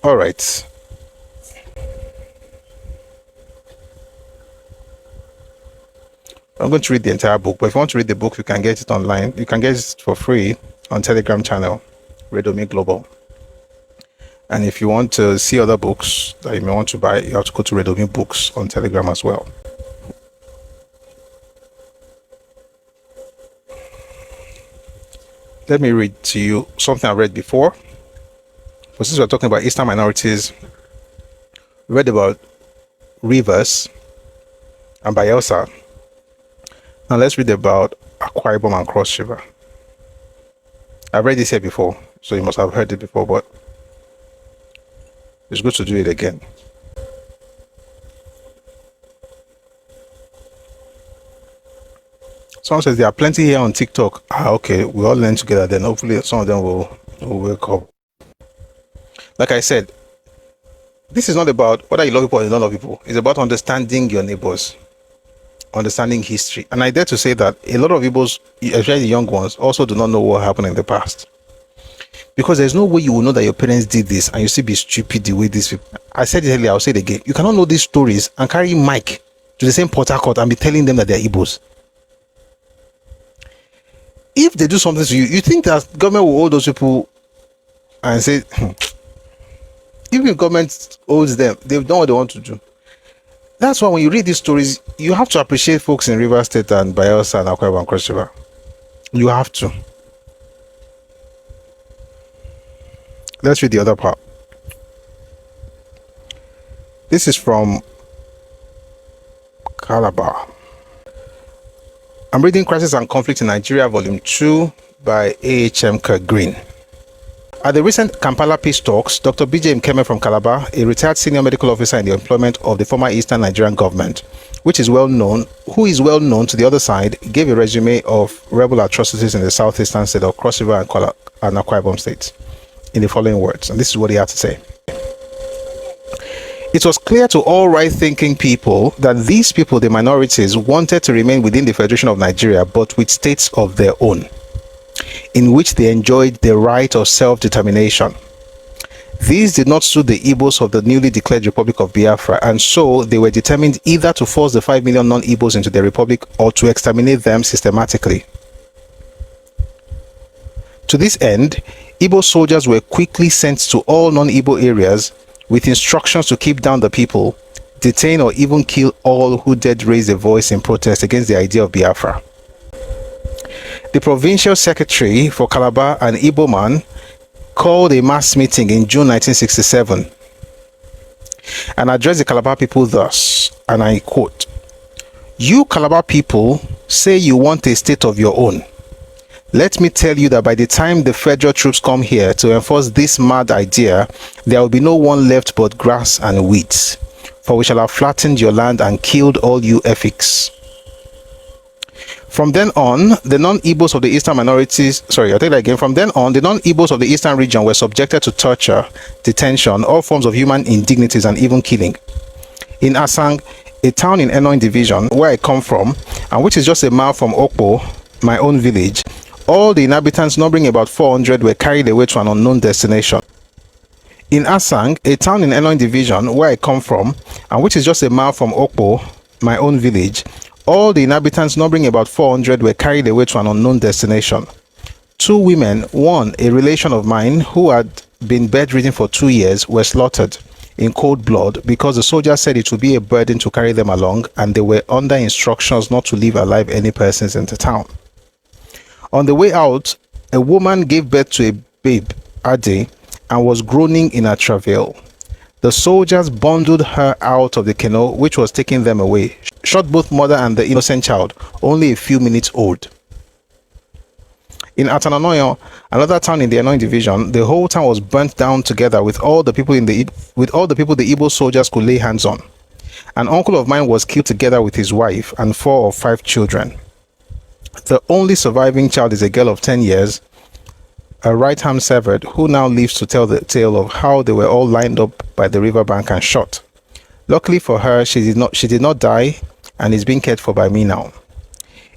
All right. I'm going to read the entire book, but if you want to read the book, you can get it online. You can get it for free on Telegram channel, Redomi Global. And if you want to see other books that you may want to buy, you have to go to Redomi Books on Telegram as well. Let me read to you something I read before. But since we're talking about Eastern minorities, we read about Rivers and Bayelsa. Now let's read about Akwa Ibom and Cross River. I've read this here before, so you must have heard it before, but it's good to do it again. Someone says there are plenty here on TikTok. Okay, we all learn together, then hopefully some of them will wake up. Like I said, this is not about whether you love people or you don't love people. It's about understanding your neighbors, understanding history. And I dare to say that a lot of Ibos, especially the young ones, also do not know what happened in the past. Because there's no way you will know that your parents did this and you still be stupid the way these people. I said it earlier, I'll say it again. You cannot know these stories and carry mic to the same Port Harcourt and be telling them that they're Ibos. If they do something to you, you think that government will hold those people and say, even if government owes them, they've done what they want to do. That's why when you read these stories, you have to appreciate folks in Rivers State and Bayelsa and Akwa Ibom and Cross River. You have to. Let's read the other part. This is from Calabar. I'm reading Crisis and Conflict in Nigeria, Volume 2 by A.H.M. Kirk Green. At the recent Kampala peace talks, Dr. B.J. Mkeme from Calabar, a retired senior medical officer in the employment of the former Eastern Nigerian government, who is well known to the other side, gave a resume of rebel atrocities in the southeastern state of Cross River and Akwa Ibom states in the following words, and this is what he had to say. It was clear to all right-thinking people that these people, the minorities, wanted to remain within the Federation of Nigeria, but with states of their own, in which they enjoyed the right of self-determination. These did not suit the Ibos of the newly declared Republic of Biafra, and so they were determined either to force the 5 million non-Ibos into the Republic or to exterminate them systematically. To this end, Ibo soldiers were quickly sent to all non-Ibo areas with instructions to keep down the people, detain or even kill all who dared raise a voice in protest against the idea of Biafra. The provincial secretary for Calabar, an Igbo man, called a mass meeting in June 1967 and addressed the Calabar people thus, and I quote, "You Calabar people say you want a state of your own. Let me tell you that by the time the federal troops come here to enforce this mad idea, there will be no one left but grass and weeds, for we shall have flattened your land and killed all you Efiks." From then on, the non-Ibos of the eastern minorities, From then on, the non-Ibos of the eastern region were subjected to torture, detention, all forms of human indignities, and even killing. In Asang, a town in Enoin division, where I come from, and which is just a mile from Okpo, my own village, all the inhabitants, numbering about 400, were carried away to an unknown destination. In Asang, a town in Enoin division, where I come from, and which is just a mile from Okpo, my own village, all the inhabitants, numbering about 400, were carried away to an unknown destination. 2 women, one a relation of mine who had been bedridden for 2 years, were slaughtered in cold blood because the soldiers said it would be a burden to carry them along, and they were under instructions not to leave alive any persons in the town. On the way out, a woman gave birth to a babe, Ade, and was groaning in her travail. The soldiers bundled her out of the canoe which was taking them away, shot both mother and the innocent child, only a few minutes old. In Atananoyo, another town in the Anoy division, the whole town was burnt down together with all the people the Igbo soldiers could lay hands on. An uncle of mine was killed together with his wife and 4 or 5 children. The only surviving child is a girl of 10 years, a right arm severed, who now lives to tell the tale of how they were all lined up by the riverbank and shot. Luckily for her, she did not die and is being cared for by me now.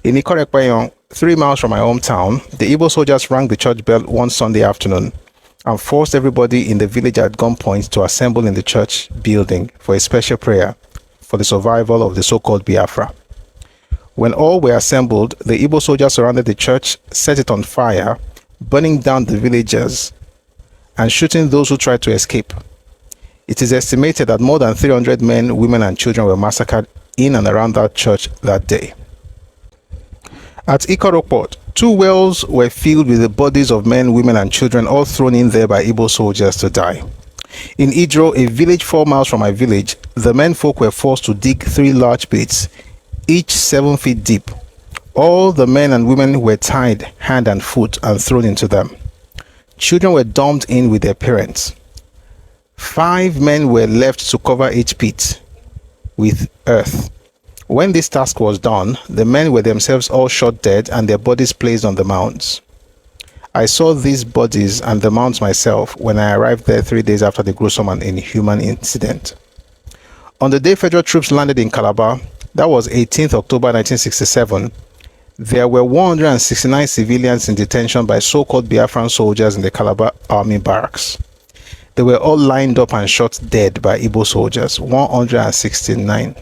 In Ikorekwayon, 3 miles from my hometown, the Igbo soldiers rang the church bell one Sunday afternoon and forced everybody in the village at gunpoint to assemble in the church building for a special prayer for the survival of the so-called Biafra. When all were assembled, the Igbo soldiers surrounded the church, set it on fire, burning down the villagers and shooting those who tried to escape. It is estimated that more than 300 men, women and children were massacred in and around that church that day. At Ikoroport, 2 wells were filled with the bodies of men, women and children, all thrown in there by Igbo soldiers to die. In Idro, a village 4 miles from my village, the men folk were forced to dig 3 large pits, each 7 feet deep. All the men and women were tied hand and foot and thrown into them. Children were dumped in with their parents. 5 men were left to cover each pit with earth. When this task was done, the men were themselves all shot dead and their bodies placed on the mounds. I saw these bodies and the mounds myself when I arrived there 3 days after the gruesome and inhuman incident. On the day federal troops landed in Calabar, that was 18th October 1967, there were 169 civilians in detention by so-called Biafran soldiers in the Calabar army barracks. They were all lined up and shot dead by Igbo soldiers, 169.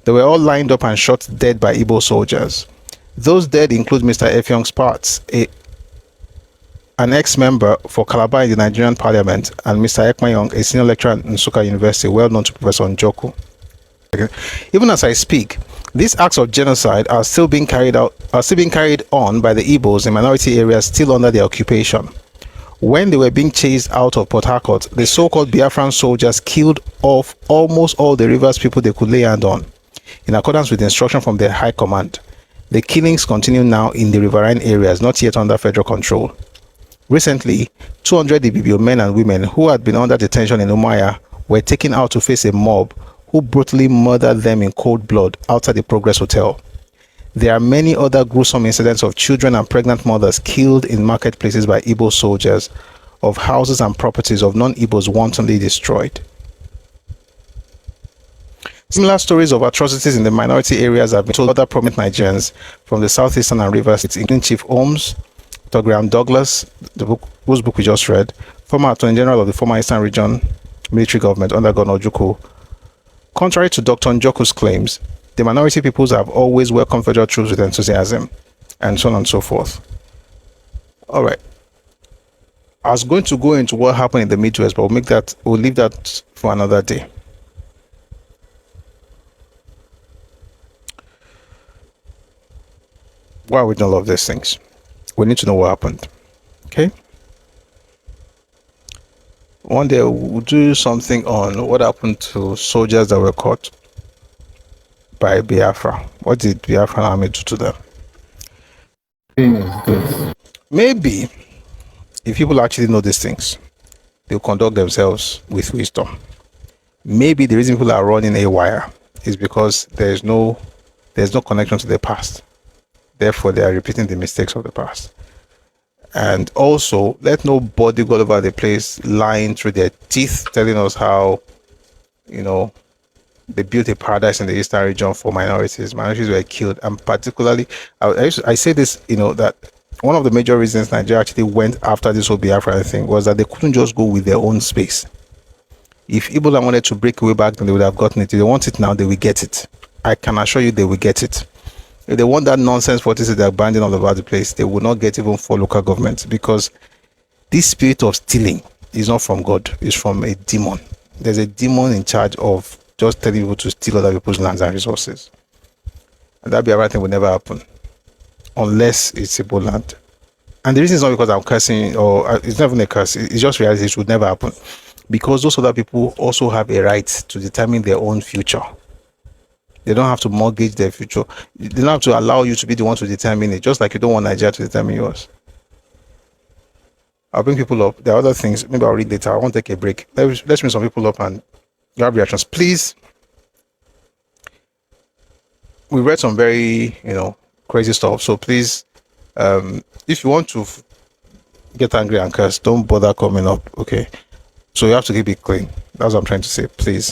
They were all lined up and shot dead by Igbo soldiers. Those dead include Mr. Effiong's parts, an ex-member for Calabar in the Nigerian parliament, and Mr. Ekmayong, a senior lecturer in Nsukka University, well known to Professor Njoku. Even as I speak, these acts of genocide are still being carried on by the Ibos in minority areas still under their occupation. When they were being chased out of Port Harcourt, the so-called Biafran soldiers killed off almost all the rivers people they could lay hand on, in accordance with instruction from their high command. The killings continue now in the riverine areas not yet under federal control. Recently, 200 Ibibio men and women who had been under detention in Umuahia were taken out to face a mob who brutally murdered them in cold blood outside the Progress Hotel. There are many other gruesome incidents of children and pregnant mothers killed in marketplaces by Igbo soldiers, of houses and properties of non-Igbos wantonly destroyed. Similar stories of atrocities in the minority areas have been told by other prominent Nigerians from the southeastern and river states, including Chief Holmes, Dr. Graham Douglas, whose book we just read, former Attorney General of the former Eastern Region military government under Governor Ojukwu. Contrary to Dr. Njoku's claims, the minority peoples have always welcomed federal troops with enthusiasm, and so on and so forth. All right. I was going to go into what happened in the Midwest, but we'll leave that for another day. Why are we doing all of these things? We need to know what happened. Okay? One day we'll do something on what happened to soldiers that were caught by Biafra. What did Biafran army do to them? Maybe if people actually know these things, they'll conduct themselves with wisdom. Maybe the reason people are running haywire is because there's no connection to the past. Therefore, they are repeating the mistakes of the past. And also, let nobody go all over the place lying through their teeth, telling us how, they built a paradise in the Eastern region for minorities. Minorities were killed, and particularly, I say this, that one of the major reasons Nigeria actually went after this whole Biafra thing was that they couldn't just go with their own space. If Ebola wanted to break away back, then they would have gotten it. If they want it now, they will get it. I can assure you they will get it. If they want that nonsense policy they're banding all over the place, they will not get even for local governments, because this spirit of stealing is not from God, it's from a demon. There's a demon in charge of just telling people to steal other people's lands and resources. And that Biafra thing will never happen unless it's Igbo land. And the reason is not because I'm cursing, or it's not even a curse, it's just reality. It would never happen, because those other people also have a right to determine their own future. They don't have to mortgage their future. They don't have to allow you to be the one to determine it, just like you don't want Nigeria to determine yours. I'll bring people up. There are other things. Maybe I'll read later. I won't take a break. Let's bring some people up and grab reactions. Please. We read some very, crazy stuff. So please, if you want to get angry and curse, don't bother coming up. Okay. So you have to keep it clean. That's what I'm trying to say. Please.